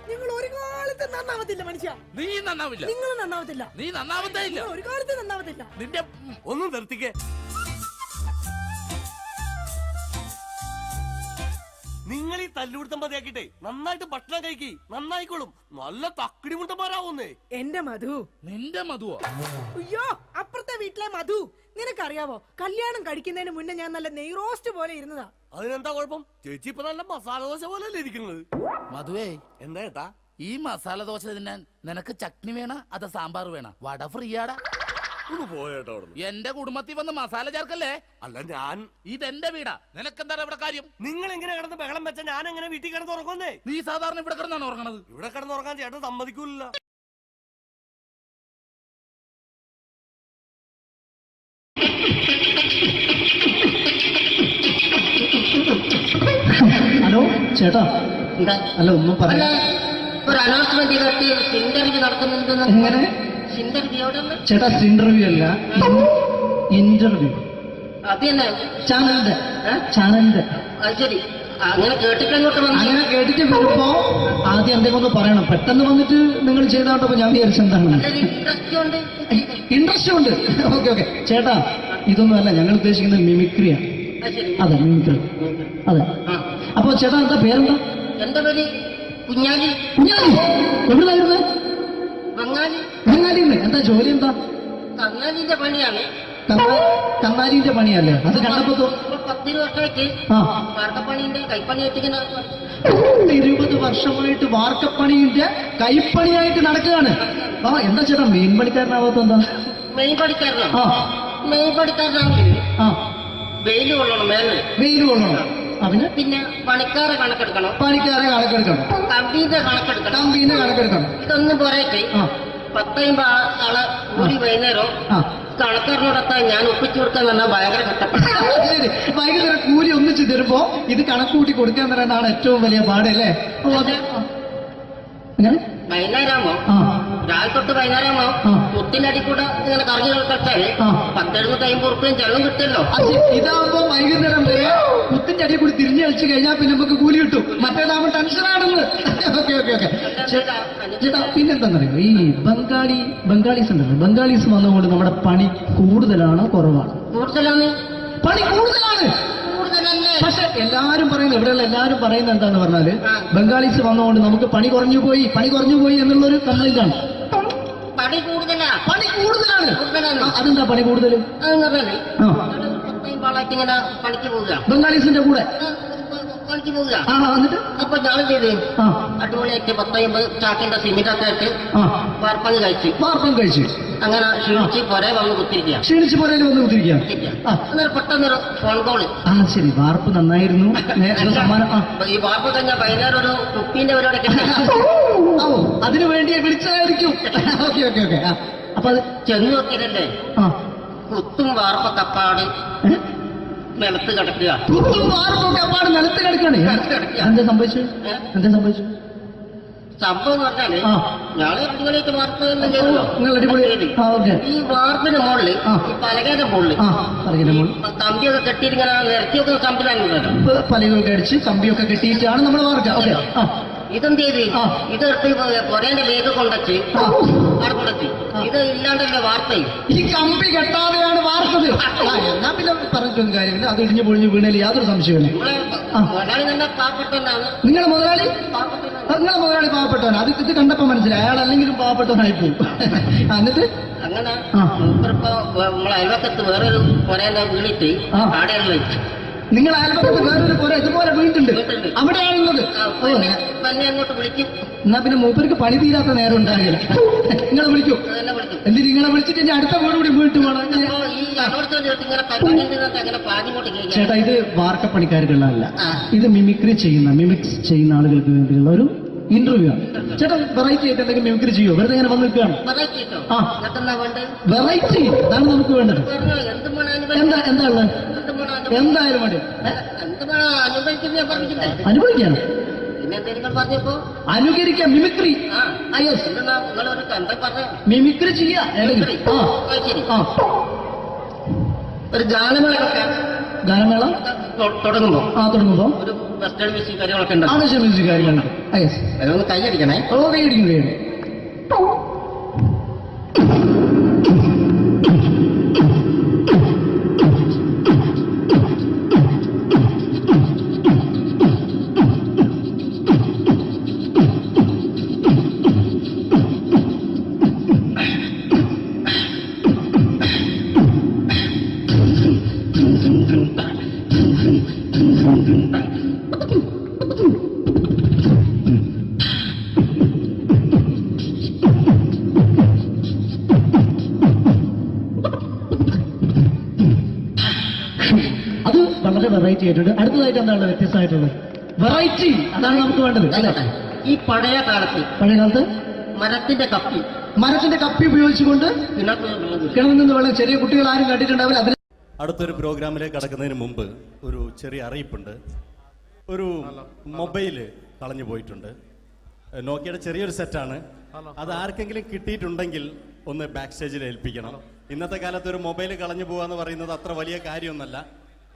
Speaker 17: നിങ്ങൾ ഒരു കാലത്ത് നന്നാവത്തില്ല മനുഷ്യ.
Speaker 6: നീ നന്നാവില്ല.
Speaker 17: നിങ്ങൾ നന്നാവത്തില്ല.
Speaker 6: നീ നന്നാവത്തേ ഇല്ല.
Speaker 17: ഒരു കാലത്ത് നന്നാവത്തില്ല.
Speaker 6: നിന്റെ ഒന്നും നിർത്തിക്കേ.
Speaker 5: നിങ്ങൾ ഈ തല്ലുപിടുത്തം മതിയാക്കിട്ടെ നന്നായിട്ട് ഭക്ഷണം കഴിക്കി, നന്നായിക്കോളും. നല്ല തക്കിടി മുണ്ടന്മാരാവുന്നേ.
Speaker 17: എന്റെ മധു.
Speaker 6: നിന്റെ മധുവോ?
Speaker 17: അയ്യോ, അപ്പുറത്തെ വീട്ടിലെ മധു. നിനക്കറിയാവോ, കല്യാണം കഴിക്കുന്നതിന് മുന്നേ ഞാൻ നല്ല നെയ് റോസ്റ്റ് പോലെ ഇരുന്നതാ.
Speaker 5: അതിനെന്താ കുഴപ്പം? ചേച്ചി ഇപ്പൊ നല്ല മസാല ദോശ പോലെയല്ലേ ഇരിക്കുന്നത്.
Speaker 6: മധുവേ,
Speaker 5: എന്താ ഏട്ടാ?
Speaker 6: ഈ മസാല ദോശ തിന്നാൻ നിനക്ക് ചട്നി വേണ അതോ സാമ്പാർ വേണ? വട ഫ്രീയാടാ.
Speaker 5: പോയേട്ടോ,
Speaker 6: എന്റെ കുടുംബത്തിൽ വന്ന് മസാല ചേർക്കല്ലേ.
Speaker 5: അല്ല, ഞാൻ
Speaker 6: ഇതെന്റെ വീടാ, നിനക്കെന്താ ഇവിടെ കാര്യം?
Speaker 5: നിങ്ങൾ എങ്ങനെ കിടന്ന് ബഹളം വെച്ച ഞാൻ എങ്ങനെ വീട്ടിൽ കിടന്ന് ഉറങ്ങുന്നേ?
Speaker 6: നീ സാധാരണ ഇവിടെ കിടന്നാണ് ഉറങ്ങണത്.
Speaker 5: ഇവിടെ കിടന്ന് ഉറങ്ങാൻ ചേട്ടൻ സമ്മതിക്കൂല.
Speaker 3: ഹലോ ചേട്ടാ, അല്ല ഒന്നും പറയാ.
Speaker 9: ഒരു അനൗൺസ്മെന്റ് ചെയ്തിട്ട് ഇന്റർവ്യൂ നടക്കുന്നുണ്ടെന്ന്.
Speaker 3: എങ്ങനെ ചേട്ടാ? ഇന്റർവ്യൂ അല്ല, ഇന്റർവ്യൂ.
Speaker 9: അത് തന്നെ
Speaker 3: ചാനലിന്റെ.
Speaker 9: അത് ശരി, അങ്ങനെ കേട്ടിട്ട് അങ്ങോട്ട് വന്നു.
Speaker 3: അങ്ങനെ കേട്ടിട്ട് വരുമ്പോ ആദ്യം എന്തെങ്കിലും ഒന്ന് പറയണം. പെട്ടെന്ന് വന്നിട്ട് നിങ്ങൾ ചെയ്താണ്ടപ്പോ ഞാൻ വിചാരിച്ചു എന്താണ് ഇൻട്രസ്റ്റ് ഉണ്ട്. ഓക്കെ ഓക്കെ ചേട്ടാ, ഇതൊന്നും അല്ല ഞങ്ങൾ ഉദ്ദേശിക്കുന്നത് മിമിക്രിയാണ്. അതെ, മിമിക്രി. അതെ. അപ്പൊ ചേട്ടാ എന്താ പേരെന്താ?
Speaker 9: എന്റെ പേര് കുഞ്ഞാലി.
Speaker 3: കുഞ്ഞാലി എവിടുന്നായിരുന്നു?
Speaker 9: ബംഗാളി.
Speaker 3: ബംഗാളിന്ന്. എന്താ ജോലി? എന്താ?
Speaker 9: കന്നാലിന്റെ പണിയാണ്.
Speaker 3: കന്നാലിന്റെ പണിയല്ലേ? അത് കണ്ടപ്പോ
Speaker 9: 10 വർഷമായിട്ട് വാർക്കപ്പണിന്റെ കൈപ്പണിയായിട്ട് ഇങ്ങനെ
Speaker 3: 20 വർഷമായിട്ട് വാർക്കപ്പണിന്റെ കൈപ്പണിയായിട്ട് നടക്കുകയാണ്. ആ എന്താ ചേട്ടാ മെയിൻ പണിക്കാരനാവാത്ത? എന്താ
Speaker 9: മെയിൻ പണിക്കാരനാണ്? മെയിൻ പണിക്കാരനാണെങ്കിൽ വെയിൽ കൊള്ളണം, മേലെ
Speaker 3: വെയിൽ കൊള്ളണം. അതിന്
Speaker 9: പിന്നെ പണിക്കാരെ കണക്കെടുക്കണം.
Speaker 3: കമ്പീന്റെ കണക്കെടുക്കണം.
Speaker 9: ഇതൊന്നും പോരായിട്ട് 10-50 ആളെ കൂടി വൈകുന്നേരം കണക്കാരനോടൊപ്പം ഞാൻ ഒപ്പിച്ചു കൊടുക്കാൻ പറഞ്ഞാൽ ഭയങ്കര കഷ്ടപ്പെട്ടു.
Speaker 3: ഭയങ്കര കൂലി ഒന്നിച്ച് തരുമ്പോ ഇത് കണക്കൂട്ടി കൊടുക്കാൻ തരാനാണ് ഏറ്റവും വലിയ പാടല്ലേ?
Speaker 9: വൈകുന്നേരമോ രാവിലെ തൊട്ട് വൈകുന്നേരമോ മുത്തിന്റെ അടി കൂടെ ഇങ്ങനെ കറങ്ങി കളിച്ചാല് 10-70-50 ഉറുപ്പിയും ചെള്ളം കിട്ടുമല്ലോ.
Speaker 3: ഇതാവുമ്പോ വൈകുന്നേരം വരെ മുത്തിന്റെ അടി കൂടി തിരിഞ്ഞു കളിച്ചു കഴിഞ്ഞാൽ പിന്നെ നമുക്ക് കൂലി കിട്ടും. മറ്റേതാവുമ്പോ ടെൻഷനാണെന്ന്. ഓക്കെ ഓക്കെ ഓക്കെ ചേട്ടാ, പിന്നെന്താണെന്നറിയോ, ഈ ബംഗാളീസ് ഉണ്ടല്ലോ, ബംഗാളീസ് വന്നുകൊണ്ട് നമ്മുടെ പണി കൂടുതലാണ് കുറവാണ്?
Speaker 9: കൂടുതലാണ്.
Speaker 3: പണി കൂടുതലാണ്. പക്ഷെ എല്ലാരും പറയുന്നത്, ഇവിടെയുള്ള എല്ലാരും പറയുന്നത് എന്താന്ന് പറഞ്ഞാല് ബംഗാളീസ് വന്നുകൊണ്ട് നമുക്ക് പണി കുറഞ്ഞു പോയി എന്നുള്ളൊരു കംപ്ലൈന്റ് ആണ്.
Speaker 9: പണി കൂടുതലാണ്.
Speaker 3: അതെന്താ പണി കൂടുതൽ?
Speaker 9: ഇങ്ങനെ പണിക്ക് പോവുക,
Speaker 3: ബംഗാളീസിന്റെ കൂടെ
Speaker 9: പണിക്ക് പോവുക.
Speaker 3: എന്നിട്ട്
Speaker 9: അപ്പൊ ഞാൻ ചെയ്ത് അടിപൊളിയായിട്ട് 10-50 ചാക്കിന്റെ സിമെന്റ് ഒക്കെ ആയിട്ട് വാർപ്പം കഴിച്ചു. അങ്ങനെ ക്ഷീണിച്ച് പുറേ വന്ന് കുത്തിരിക്കുക. അന്നേരം പെട്ടെന്നൊരു ഫോൺ കോള്.
Speaker 3: ശരി, വാർപ്പ് നന്നായിരുന്നു.
Speaker 9: ഈ വാർപ്പ് കഴിഞ്ഞാൽ വൈകുന്നേരം ഒരു കുപ്പീന്റെ പരിപാടി
Speaker 3: അതിനു വേണ്ടിയാ വിളിച്ചതായിരിക്കും. Okay okay okay. അപ്പൊ അത്
Speaker 9: ചെന്ന് നോക്കിയതല്ലേ, കുത്തും വാർപ്പൊക്കെ അപ്പാട് നിലത്ത് കിടക്കുക.
Speaker 3: നിലത്ത് കിടക്കാണ്. എന്താ സംഭവിച്ചു?
Speaker 9: സംഭവം എന്ന് പറഞ്ഞാല് ഞാള് അടിപൊളിയായിട്ട് വാർപ്പ് ചെയ്തല്ലോ. ഈ വാർപ്പിന്റെ മുകളിൽ ഈ പലകയുടെ മുകളിൽ കമ്പിയൊക്കെ കെട്ടിയിട്ട് ഇങ്ങനെ നിരത്തിയൊക്കെ സംവിധാനം
Speaker 3: പലകൊക്കെ അടിച്ച് കമ്പിയൊക്കെ കെട്ടിയിട്ടാണ് നമ്മൾ വാർക്കുക.
Speaker 9: ഇതെന്ത് ചെയ്ത് ഇതെടുത്ത് കൊറേന്റെ ലേക്ക് കൊണ്ടച്ച് അവിടെ കൊണ്ടച്ച് ഇത് ഇല്ലാണ്ടല്ലേ വാർത്തയും.
Speaker 3: ഈ കമ്പി കെട്ടാതെയാണ് വാർത്തത്. എന്നാ പിന്നെ പറഞ്ഞിട്ടൊന്നും കാര്യമില്ല. അത് ഇടിഞ്ഞു പൊളിഞ്ഞു വീണേൽ യാതൊരു സംശയമില്ല.
Speaker 9: മുതലാളി തന്നെ പാവപ്പെട്ടവനാണ്.
Speaker 3: നിങ്ങളെ മുതലാളി പാവപ്പെട്ടവനാണ്. അത് ഇത് കണ്ടപ്പോ മനസ്സിലായി അയാൾ അല്ലെങ്കിലും പാവപ്പെട്ടവനായി പോകും. എന്നിട്ട്
Speaker 9: അങ്ങനെ മൂപ്പറിപ്പോ നമ്മളെ അയൽവക്കത്ത് വേറൊരു കൊറേന്റെ വീണിട്ട് ആടെയാണ് വെച്ചു.
Speaker 3: നിങ്ങൾ അയൽപക്കത്ത് വേറൊരു പോലെ ഇതുപോലെ വീട്ടുണ്ട്, അവിടെയാണുള്ളത്.
Speaker 9: അങ്ങോട്ട് വിളിക്കും.
Speaker 3: എന്നാ പിന്നെ മൂപ്പർക്ക് പണി തീരാത്ത നേരം ഉണ്ടാകില്ല. നിങ്ങളെ വിളിക്കും. എന്തിന് നിങ്ങളെ വിളിച്ചിട്ട് ഇനി അടുത്ത വീട് കൂടി വീട്ടു പോകണം. ചേട്ടാ, ഇത് വാർക്കപ്പണിക്കാർക്കുള്ളതല്ല, ഇത് മിമിക്സ് ചെയ്യുന്ന ആളുകൾക്ക് വേണ്ടിയുള്ള ഒരു ഇന്റർവ്യൂ ആണ്. ചേട്ടാ, വെറൈറ്റി ആയിട്ട് എന്തെങ്കിലും മിമിക്രി ചെയ്യോ? വെറുതെ ഇങ്ങനെ വന്ന് നിൽക്കുകയാണ്. വെറൈറ്റി അതാണ് നമുക്ക് വേണ്ടത്. എന്താ ഉള്ളത്? എന്തായാലും മതി. അനുഭവിക്കാൻ അനുകരിക്കാം. മിമിക്രി മിമിക്രി ചെയ്യാ.
Speaker 9: ഒരു ഗാനമേള തുടങ്ങുമ്പോ ഒരു വെസ്റ്റേൺ മ്യൂസിക് കാര്യങ്ങളൊക്കെ ഉണ്ട്.
Speaker 3: മ്യൂസിക് കാര്യങ്ങളുണ്ട്.
Speaker 9: അതൊന്ന് കൈയടിക്കണേ.
Speaker 3: കൈയടിക്കുന്നു. വളരെ വെറൈറ്റി ആയിട്ടുണ്ട്. അടുത്തതായിട്ട് എന്താണ് വ്യത്യസ്തമായിട്ടുള്ളത്? വെറൈറ്റി അതാണ് നമുക്ക് വേണ്ടത് അല്ലേ?
Speaker 9: ഈ പഴയ കാലത്ത്
Speaker 3: മരത്തിന്റെ
Speaker 9: കപ്പി
Speaker 3: മരത്തിന്റെ കപ്പി ഉപയോഗിച്ചുകൊണ്ട് കിണറിൽ നിന്ന് വെള്ളം ചെറിയ കുട്ടികൾ ആരും കണ്ടിട്ടുണ്ടാവില്ല. അതിന്
Speaker 5: അടുത്തൊരു പ്രോഗ്രാമിലേക്ക് കടക്കുന്നതിന് മുമ്പ് ഒരു ചെറിയ അറിയിപ്പുണ്ട്. ഒരു മൊബൈൽ കളഞ്ഞു പോയിട്ടുണ്ട്. നോക്കിയുടെ ചെറിയൊരു സെറ്റാണ്. അത് ആർക്കെങ്കിലും കിട്ടിയിട്ടുണ്ടെങ്കിൽ ഒന്ന് ബാക്ക് സ്റ്റേജിൽ ഏൽപ്പിക്കണം. ഇന്നത്തെ കാലത്ത് ഒരു മൊബൈൽ കളഞ്ഞു പോകുക എന്ന് പറയുന്നത് അത്ര വലിയ കാര്യമൊന്നുമല്ല.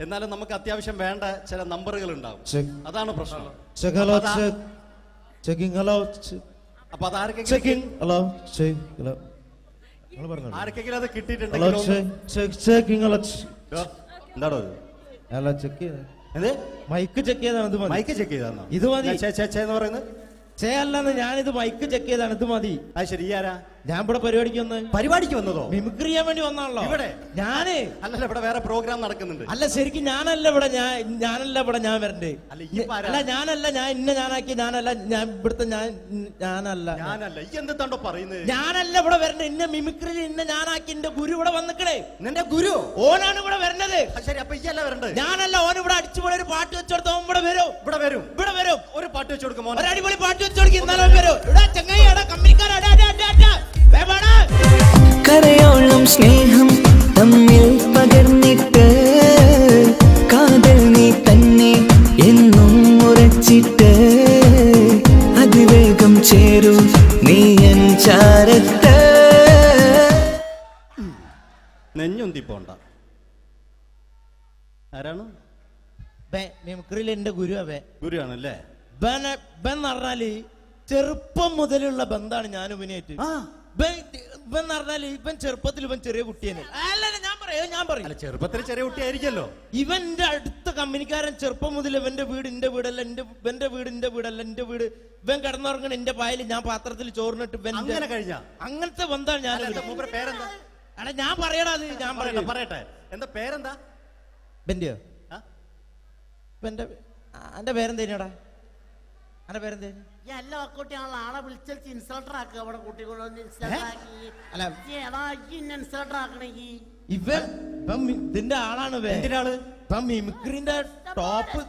Speaker 5: എന്നാലും നമുക്ക് അത്യാവശ്യം വേണ്ട ചില നമ്പറുകൾ ഉണ്ടാവും. അതാണ് പ്രശ്നം. അപ്പൊ അത് ആർക്കെങ്കിലും അത് കിട്ടിയിട്ടുണ്ടെങ്കിൽ എന്താണോ
Speaker 18: മൈക്ക് ചെക്ക് ചെയ്താണ്.
Speaker 5: മൈക്ക് ചെക്ക് ചെയ്താണോ
Speaker 18: ഇത് മതി
Speaker 5: എന്ന് പറയുന്നത്?
Speaker 18: അല്ലെന്ന് ഞാനിത് മൈക്ക് ചെക്ക് ചെയ്താണ്. ഇത് മതി.
Speaker 5: അത് ശരി. ആരാ?
Speaker 18: ഞാൻ ഇവിടെ പരിപാടിക്ക് വന്നതോ? മിമിക്രി ചെയ്യാൻ വേണ്ടി വന്നാണല്ലോ
Speaker 5: ഇവിടെ.
Speaker 18: ഞാന്
Speaker 5: അല്ലല്ല, ഇവിടെ വേറെ പ്രോഗ്രാം നടക്കുന്നുണ്ട്.
Speaker 18: അല്ല ശരിക്കും ഞാനല്ല ഇവിടെ. ഞാൻ വരണ്ടേ? അല്ല ഞാനല്ല. ഞാൻ ഞാനാക്കി. ഞാനല്ല. ഞാൻ ഇവിടുത്തെ ഞാനല്ല.
Speaker 5: എന്തെത്താണ്ടോ പറയുന്നത്?
Speaker 18: ഞാനല്ല ഇവിടെ വരണ്ടേ. ഇന്ന മിമിക്രി ഞാനാക്കി. എന്റെ ഗുരു ഇവിടെ വന്നിക്കണേ. നിന്റെ ഗുരു ഓനാണ് ഇവിടെ വരണത്.
Speaker 5: ശരി, അപ്പൊ ഈ അല്ല വരണ്ടേ?
Speaker 18: ഞാനല്ല. ഓൻ ഇവിടെ അടിച്ചുപോലെ ഒരു പാട്ട് വെച്ചോടുത്ത ഓൻ ഇവിടെ വരും. ഇവിടെ വരും.
Speaker 5: ഒരു പാട്ട് വെച്ചു കൊടുക്കും.
Speaker 18: ഒരു അടിപൊളി പാട്ട് വെച്ചു കൊടുക്കും. എന്നാലും വരും. ഇവിടെ ചങ്ങായിയുടെ കമ്പനിക്കാരാ.
Speaker 19: കരയോളം സ്നേഹം തമ്മിൽ പകർന്നിട്ട് കാതൽ നീ തന്നെ എന്നും ഉറച്ചിട്ട് അതിവേഗം ചേരും നീ എൻ ചാരത്ത്.
Speaker 5: നെഞ്ഞൊന്തി പോണ്ട. ആരാണ്?
Speaker 18: മിമിക്രിയിൽ എന്റെ ഗുരു.
Speaker 5: ഗുരുവാണല്ലേ?
Speaker 18: പറഞ്ഞാല് ചെറുപ്പം മുതലുള്ള ബന്ധാണ് ഞാൻ ഇവനായിട്ട്. ഇവൻ പറഞ്ഞാല് ഇവൻ ചെറുപ്പത്തിൽ ഇവൻ ചെറിയ കുട്ടിയാണ്. ഞാൻ പറയും
Speaker 5: ചെറുപ്പത്തിൽ ചെറിയ കുട്ടിയായിരിക്കല്ലോ.
Speaker 18: ഇവന്റെ അടുത്ത കമ്പനിക്കാരൻ ചെറുപ്പം മുതൽ ഇവന്റെ വീട് എന്റെ വീടല്ല. ഇവന്റെ വീട് എന്റെ വീടല്ല. എന്റെ വീട് ഇവൻ കിടന്നുറങ്ങണ എന്റെ പായല് ഞാൻ പാത്രത്തിൽ ചോറിനിട്ട് അങ്ങനത്തെ ബന്ധാണ് ഞാൻ.
Speaker 5: പേരെന്താ?
Speaker 18: അല്ല ഞാൻ പറയടാ. അത് ഞാൻ
Speaker 5: പറയട്ടെ. എന്താ പേരെന്താ?
Speaker 18: ബെന്റെയോ? എന്റെ പേരെന്തേനാടാ? എന്റെ പേരെന്തേനു?
Speaker 20: എല്ലാ കുട്ടിയാണല്ലോ ആളെ വിളിച്ചിട്ട് ഇൻസൾട്ടർ ആക്കുക. അവിടെ കുട്ടികളൊന്ന് ഇൻസൾട്ടർ ആക്കണെങ്കി
Speaker 18: ഇതിന്റെ ആളാണ്. മിമിക്രിന്റെ ടോപ്പ്.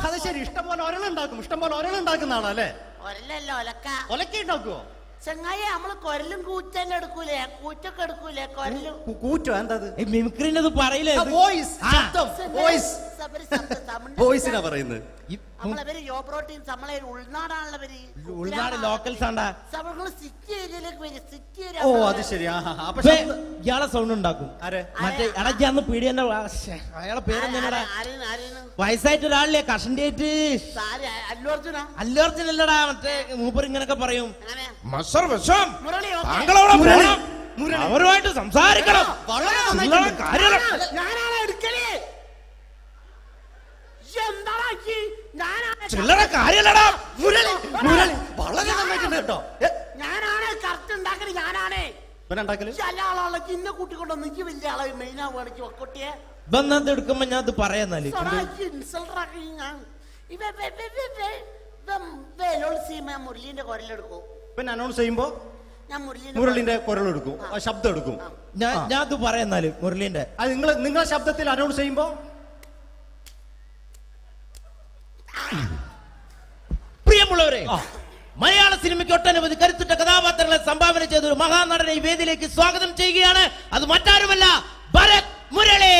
Speaker 5: അത് ശരി. ഇഷ്ടംപോലെ ഒരളുണ്ടാക്കും. ഇഷ്ടംപോലെ ഒരളുണ്ടാക്കുന്ന ആളല്ലേ?
Speaker 20: ഒരലല്ല,
Speaker 5: ഒലക്ക ഉണ്ടാക്കുവോ?
Speaker 20: ചെങ്ങായി നമ്മള് കൊരലും കൂറ്റന്നെ എടുക്കൂലേ? കൂറ്റൊക്കെ എടുക്കൂലേ? കൊരലും
Speaker 5: കൂറ്റോ? എന്താ
Speaker 18: മിമിക്രിന്റെ പറയില്ലേ?
Speaker 5: വോയിസിനാ പറയുന്നത്.
Speaker 20: നമ്മളവര് യോ പ്രോട്ടീൻ നമ്മളെ ഉൾനാടാണല്ലോ.
Speaker 18: ഉൾനാട് ലോക്കൽസ് ആണ്ടാ.
Speaker 20: സിറ്റി ഏരിയയിലേക്ക് വരും. City area.
Speaker 5: ഓ അത് ശരി.
Speaker 18: ഇയാളെ സൗണ്ട് ഉണ്ടാക്കും. മറ്റേ ഇടയ്ക്കാന്ന് പീടിയന്റെ അയാളെ പേരെന്താ? വയസ്സായിട്ട് ഒരാളില്ലേ? കഷന്റെ അല്ലു അർജുൻ അല്ലടാ. മറ്റേ മൂപ്പർ ഇങ്ങനൊക്കെ പറയും. അവരുമായിട്ട് സംസാരിക്കണം. ചില്ലറ കാര്യല്ലടാ.
Speaker 5: വളരെ നന്നായിട്ടുണ്ട് കേട്ടോ.
Speaker 20: ഞാനാണ് കറക്റ്റ് ഉണ്ടാക്കല്. ഞാനാണ് എല്ലാ ആളാളെ ഇന്ന കൂട്ടിക്കൊണ്ടോ നിക്ക് വലിയ ആളെ മെയിൻ ആവുകയാണെങ്കിൽ ഒക്കൊട്ടിയെ
Speaker 18: ബന്ധം എടുക്കുമ്പോ ഞാൻ അത് പറയാന്നാല്
Speaker 20: മുരളീന്റെ കുരലെടുക്കും.
Speaker 5: പിന്നെ അനൗൺസ് ചെയ്യുമ്പോ ഞാൻ മുരളിന്റെ കുരലെടുക്കും, ശബ്ദം എടുക്കും.
Speaker 18: ഞാൻ അത് പറയാന്നാല് മുരളീന്റെ
Speaker 5: നിങ്ങളെ ശബ്ദത്തിൽ അനൗൺസ് ചെയ്യുമ്പോ
Speaker 18: പ്രിയമുള്ളവരെ, മലയാള സിനിമയ്ക്ക് ഒട്ടനവധി കരുത്തുറ്റ കഥാപാത്രങ്ങളെ സംഭാവന ചെയ്ത ഒരു മഹാനടനെ ഈ വേദിയിലേക്ക് സ്വാഗതം ചെയ്യുകയാണ്. അത് മറ്റാരുമല്ല, ഭരത് മുരളി.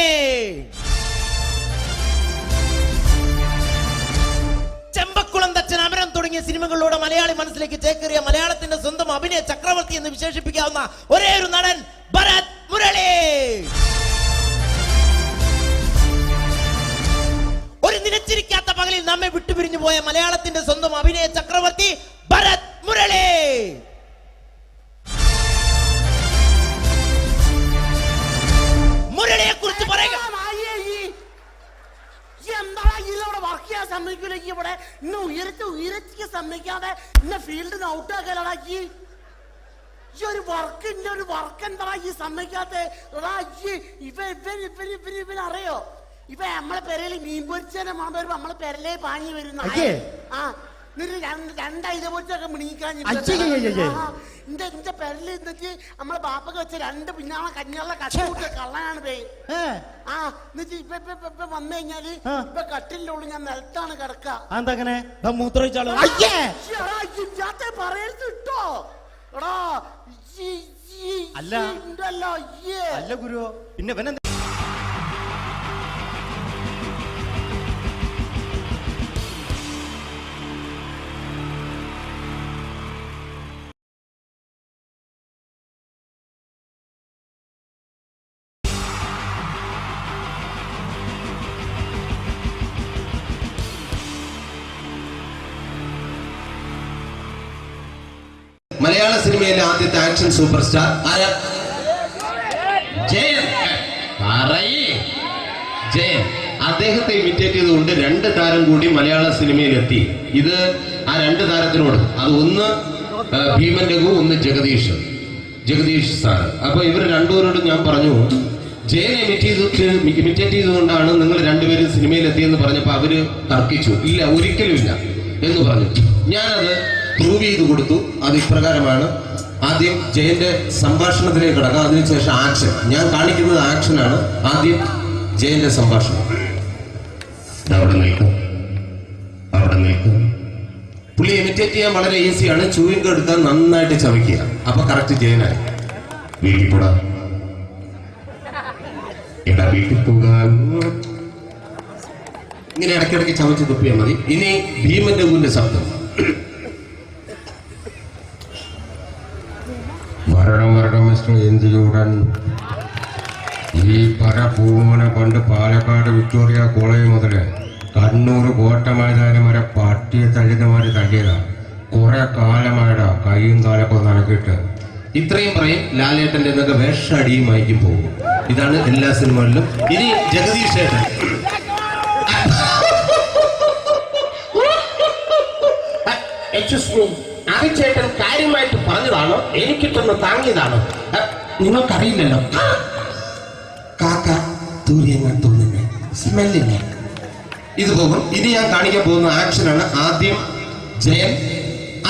Speaker 18: ചെമ്പക്കുളം തച്ചൻ, അമരം തുടങ്ങിയ സിനിമകളിലൂടെ മലയാളി മനസ്സിലേക്ക് ചേക്കേറിയ മലയാളത്തിന്റെ സ്വന്തം അഭിനയ ചക്രവർത്തി എന്ന് വിശേഷിപ്പിക്കാവുന്ന ഒരേ ഒരു നടൻ ഭരത് മുരളി. ഒരു നിലച്ചിരിക്കാത്ത പകലിൽ നമ്മെ വിട്ടുപിരിഞ്ഞു പോയ മലയാളത്തിന്റെ സ്വന്തം അഭിനയ ചക്രവർത്തി ഭരത് മുരളി. മുരളിയെ കുറിച്ച് പറയുക.
Speaker 20: വർക്ക് ചെയ്യാൻ സമ്മതിക്കൂലേക്ക് ഇവിടെ ഇന്ന് ഉയരത്തിക്ക് സമ്മതിക്കാതെ ഇന്ന് ഫീൽഡിന് ഔട്ടാക്കലാക്കി ഈ ഒരു വർക്ക് എന്താ ഈ സമ്മതിക്കാത്ത ഇവനറിയോ? ഇപ്പൊ നമ്മളെ പെരയില് മീൻ പൊരിച്ചതിനെ മണം വരുമ്പോ നമ്മളെ പെരലേ പാഞ്ഞു വരുന്ന രണ്ടൈല പൊരിച്ചൊക്കെ മിണിക്കാൻ എന്റെ പെരല് എന്നിട്ട് നമ്മളെ ബാപ്പൊക്കെ വെച്ച രണ്ട് പിന്നാളെ കഞ്ഞുള്ള കഷ്ട കള്ളനാണ് പേ. എന്നിട്ട് ഇപ്പൊ വന്നു കഴിഞ്ഞാല് ഇപ്പൊ കട്ടിലിന്റെ ഉള്ളിൽ ഞാൻ നിലത്താണ് കിടക്കുക.
Speaker 18: മൂത്രമൊഴിച്ചാലോ
Speaker 20: പറയരുത് കേട്ടോ. അല്ല അല്ല ഗുരു പിന്നെ ഇവനെന്താ
Speaker 12: മലയാള സിനിമയിലെ ആദ്യത്തെ ആക്ഷൻ സൂപ്പർ സ്റ്റാർ ആരാ? ജയൻ. ജയൻ. അദ്ദേഹത്തെ ഇമിറ്റേറ്റ് ചെയ്തുകൊണ്ട് 2 താരം കൂടി മലയാള സിനിമയിലെത്തി. ഇത് ആ 2 താരത്തിനോട്, അത് ഒന്ന് ഭീമൻ രഘു, ഒന്ന് ജഗദീഷ് സാർ. അപ്പൊ ഇവർ രണ്ടുപേരോടും ഞാൻ പറഞ്ഞു, ജയനെ ഇമിറ്റേറ്റ് ചെയ്തുകൊണ്ടാണ് നിങ്ങൾ 2 പേരും സിനിമയിലെത്തിയെന്ന് പറഞ്ഞപ്പോ അവര് തർക്കിച്ചു. ഇല്ല, ഒരിക്കലും ഇല്ല എന്ന് പറഞ്ഞു. ഞാനത് പ്രൂവ് ചെയ്ത് കൊടുത്തു. അത് ഇപ്രകാരമാണ്. ആദ്യം ജയന്റെ സംഭാഷണത്തിലേക്ക് കിടക്കാം, അതിനുശേഷം ആക്ഷൻ. ഞാൻ കാണിക്കുന്നത് ആക്ഷനാണ്. ആദ്യം ജയന്റെ സംഭാഷണം. അവിടെ നിൽക്കും. പുള്ളി ഇമിറ്റേറ്റ് ചെയ്യാൻ വളരെ ഈസിയാണ്. ചൂയിങ് എടുത്താൽ നന്നായിട്ട് ചവയ്ക്കുക. അപ്പൊ കറക്റ്റ് ജയനായി. വീട്ടിൽ പോടാ, എടാ വീട്ടിൽ പോകാൻ. ഇങ്ങനെ ഇടയ്ക്കിടയ്ക്ക് ചവച്ച് തുപ്പിയാൽ മതി. ഇനി ഭീമൻ രഘുവിന്റെ ശബ്ദം.
Speaker 14: വരണം മിസ്റ്റർ എന്തിയൂടൻ. ഈ പരപൂമനെ കൊണ്ട് പാലക്കാട് വിക്ടോറിയ കോളേജ് മുതല് കണ്ണൂർ കോട്ട മൈതാനം വരെ പട്ടിയെ തള്ളിയമാര് തള്ളിയതാ. കുറെ കാലമായടാ കൈയും കാലൊക്കെ നടക്കിയിട്ട്.
Speaker 12: ഇത്രയും പറയും. ലാലേട്ടന്റെ എന്നൊക്കെ വേഷടിയുമായിരിക്കും പോകും. ഇതാണ് എല്ലാ സിനിമകളിലും. ഇനി ജഗദീഷ് ഏട്ടൻ.
Speaker 9: ചേട്ടൻ കാര്യമായിട്ട് പറഞ്ഞതാണോ എനിക്കിട്ടൊന്ന് താങ്ങിയതാണോ? നിങ്ങൾക്കറിയില്ലല്ലോ. കാക്ക തൂര്യങ്ങൾ തോന്നുന്നു സ്മെല്ലിനെ.
Speaker 12: ഇത് പോകും. ഇനി ഞാൻ കാണിക്കാൻ പോകുന്ന ആക്ഷനാണ്. ആദ്യം ജയൻ,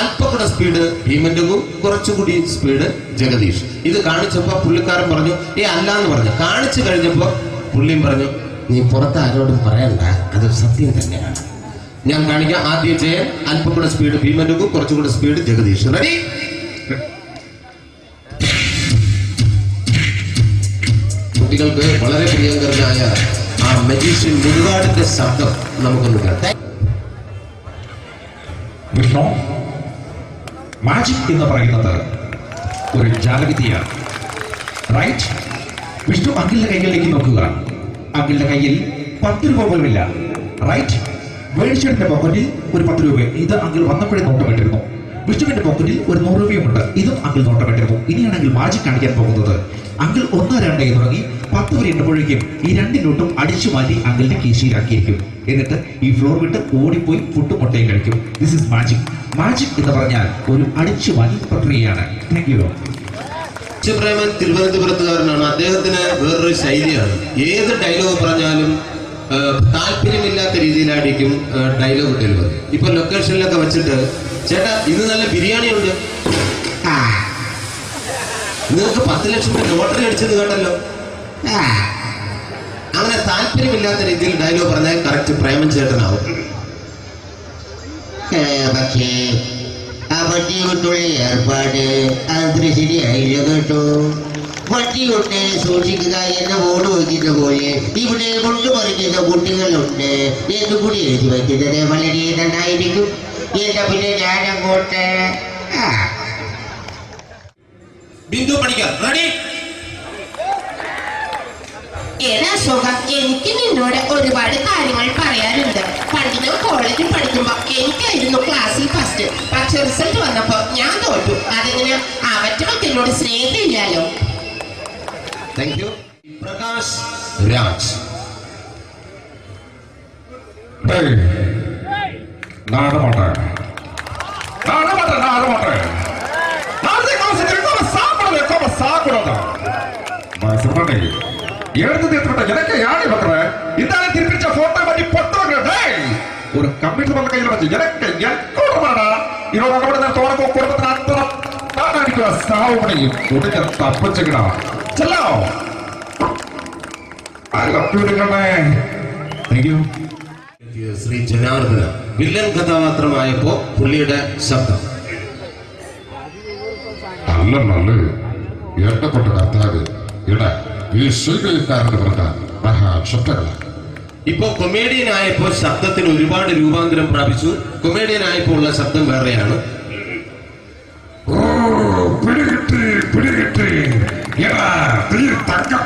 Speaker 12: അല്പം കൂടെ സ്പീഡ് ഭീമൻ രഘു, കുറച്ചുകൂടി സ്പീഡ് ജഗദീഷ്. ഇത് കാണിച്ചപ്പോ പുള്ളിക്കാരൻ പറഞ്ഞു അല്ലാന്ന് പറഞ്ഞു. കാണിച്ചു കഴിഞ്ഞപ്പോ പുള്ളിയും പറഞ്ഞു
Speaker 9: നീ പുറത്ത് ആരോടും പറയണ്ട, അത് സത്യം തന്നെയാണ്.
Speaker 12: ഞാൻ കാണിക്കാം. ആദ്യം ജയൻ, അല്പം കൂടെ സ്പീഡ് ഭീമൻ രഘു, കുറച്ചുകൂടെ സ്പീഡ് ജഗദീഷ്. റെഡി? കുട്ടികൾക്ക് വളരെ പ്രിയങ്കരനായ ആ മജീഷ്യൻ മുരുകാടിന്റെ ശബ്ദം നമുക്കൊന്ന് കേൾക്കാം.
Speaker 13: വിഷ്ണു, മാജിക് എന്ന് പറയുന്നത് ഒരു ജാലവിദ്യയാണ്. റൈറ്റ്? വിഷ്ണു അങ്കിളിന്റെ കൈകളിലേക്ക് നോക്കുക. അങ്കിളിന്റെ കയ്യിൽ 10 രൂപ പോലുമില്ല. റൈറ്റ്? വേണിച്ചേട്ടന്റെ പോക്കറ്റിൽ ഒരു 10 രൂപ. ഇത് അങ്കിൾ വന്നപ്പോഴേ നോട്ടമിട്ടിരുന്നു. വിഷ്ണുവിന്റെ പോക്കറ്റിൽ ഒരു 100 രൂപയുമുണ്ട്. ഇതും അങ്കിൾ നോട്ടമിട്ടിരുന്നു. ഇനിയാണെങ്കിൽ മാജിക് കാണിക്കാൻ പോകുന്നത്. അങ്കിൾ 1, 2 തുടങ്ങി 10 വരെ എണ്ണപ്പോഴേക്കും ഈ 2 നോട്ടും അടിച്ചു മാറ്റി അങ്കിളിന്റെ കീശയിലാക്കിയിരിക്കും. എന്നിട്ട് ഈ ഫ്ലോർ വിട്ട് ഓടിപ്പോയി ഫുഡ് മുട്ടയും കഴിക്കും. This is magic. മാജിക് എന്ന് പറഞ്ഞാൽ ഒരു അടിച്ചു മാറ്റി പ്രക്രിയയാണ്. Thank you.
Speaker 12: പ്രേമൻ തിരുവനന്തപുരത്തുകാരനാണ്. അദ്ദേഹത്തിന് വേറൊരു ശൈലിയാണ്. ഏത് ഡയലോഗ് പറഞ്ഞാലും താല്പര്യമില്ലാത്ത രീതിയിലായിരിക്കും ഡയലോഗ് ഡെലിവറി. ഇപ്പൊ ലൊക്കേഷനിലൊക്കെ വെച്ചിട്ട് ചേട്ടാ ഇന്ന് നല്ല ബിരിയാണി ഉണ്ട്, നിങ്ങൾക്ക് 10 ലക്ഷം രൂപ ലോട്ടറി അടിച്ചെന്ന് കേട്ടല്ലോ. അങ്ങനെ താല്പര്യമില്ലാത്ത രീതിയിൽ ഡയലോഗ് പറഞ്ഞാൽ കറക്റ്റ് പ്രേമൻ ചേട്ടനാവും.
Speaker 9: പക്ഷേ ആ വട്ടി കൊണ്ടുള്ള ഏർപ്പാട് അത്ര ശരിയായില്ല കേട്ടോ. വട്ടി കൊണ്ട് സൂക്ഷിക്കുക എന്ന ബോർഡ് വയ്ക്കുന്ന പോലെ ഇവിടെ കൊണ്ടുപറിക്കുന്ന കുട്ടികളുണ്ട് എന്ന് കൂടി എഴുതി വയ്ക്കുന്നത് വളരെ നന്നായിരിക്കും. എന്നാ പിന്നെ ഞാനങ്ങോട്ട്
Speaker 12: ബിന്ദു പണിക്കർ. റെഡി?
Speaker 9: ഏതാ സുഖം, എനിക്ക് നിന്നോട് ഒരുപാട് കാര്യങ്ങൾ പറയാനുണ്ട്. പണ്ട് ഞാൻ കോളേജിൽ പഠിക്കുമ്പോ എനിക്കായിരുന്നു ക്ലാസ്സിൽ ഫസ്റ്റ്. പക്ഷെ റിസൾട്ട് വന്നപ്പോ ഞാൻ തോറ്റു. അതെങ്ങനെ അവറ്റൊക്കെ എന്നോട് സ്നേഹമില്ലല്ലോ.
Speaker 12: Thank you. പ്രകാശ് രാജ്.
Speaker 13: ஒரு கம்ப்யூட்டர் பண்ண கையில வச்சு எனக்கு எக்கோடமாடா இதோட நம்ம தோணப்போ குடும்பத்துல அத்தனை அடிக்கிற சாவு பண்ணி கொடுக்க தப்பிச்சுக்கடா செல்லோ
Speaker 12: ശ്രീ ജനാർദ്ദന. വില്ലൻ കഥാപാത്രമായപ്പോ പുള്ളിയുടെ ശബ്ദം.
Speaker 14: അല്ലെന്നല്ലേ എന്നെ കൊണ്ട് കർത്താവ് ഇട ഈ സ്വീകരിക്കാരെന്ന് പറഞ്ഞാൽ മഹാശബ്ദങ്ങളാണ്.
Speaker 12: ഇപ്പൊ കൊമേഡിയൻ ആയപ്പോ ശബ്ദത്തിന് ഒരുപാട് രൂപാന്തരം പ്രാപിച്ചു. കൊമേഡിയൻ ആയപ്പോ ഉള്ള ശബ്ദം വേറെയാണ്.
Speaker 14: ഓ പിടികിട്ടി എടാ, നീ തങ്ക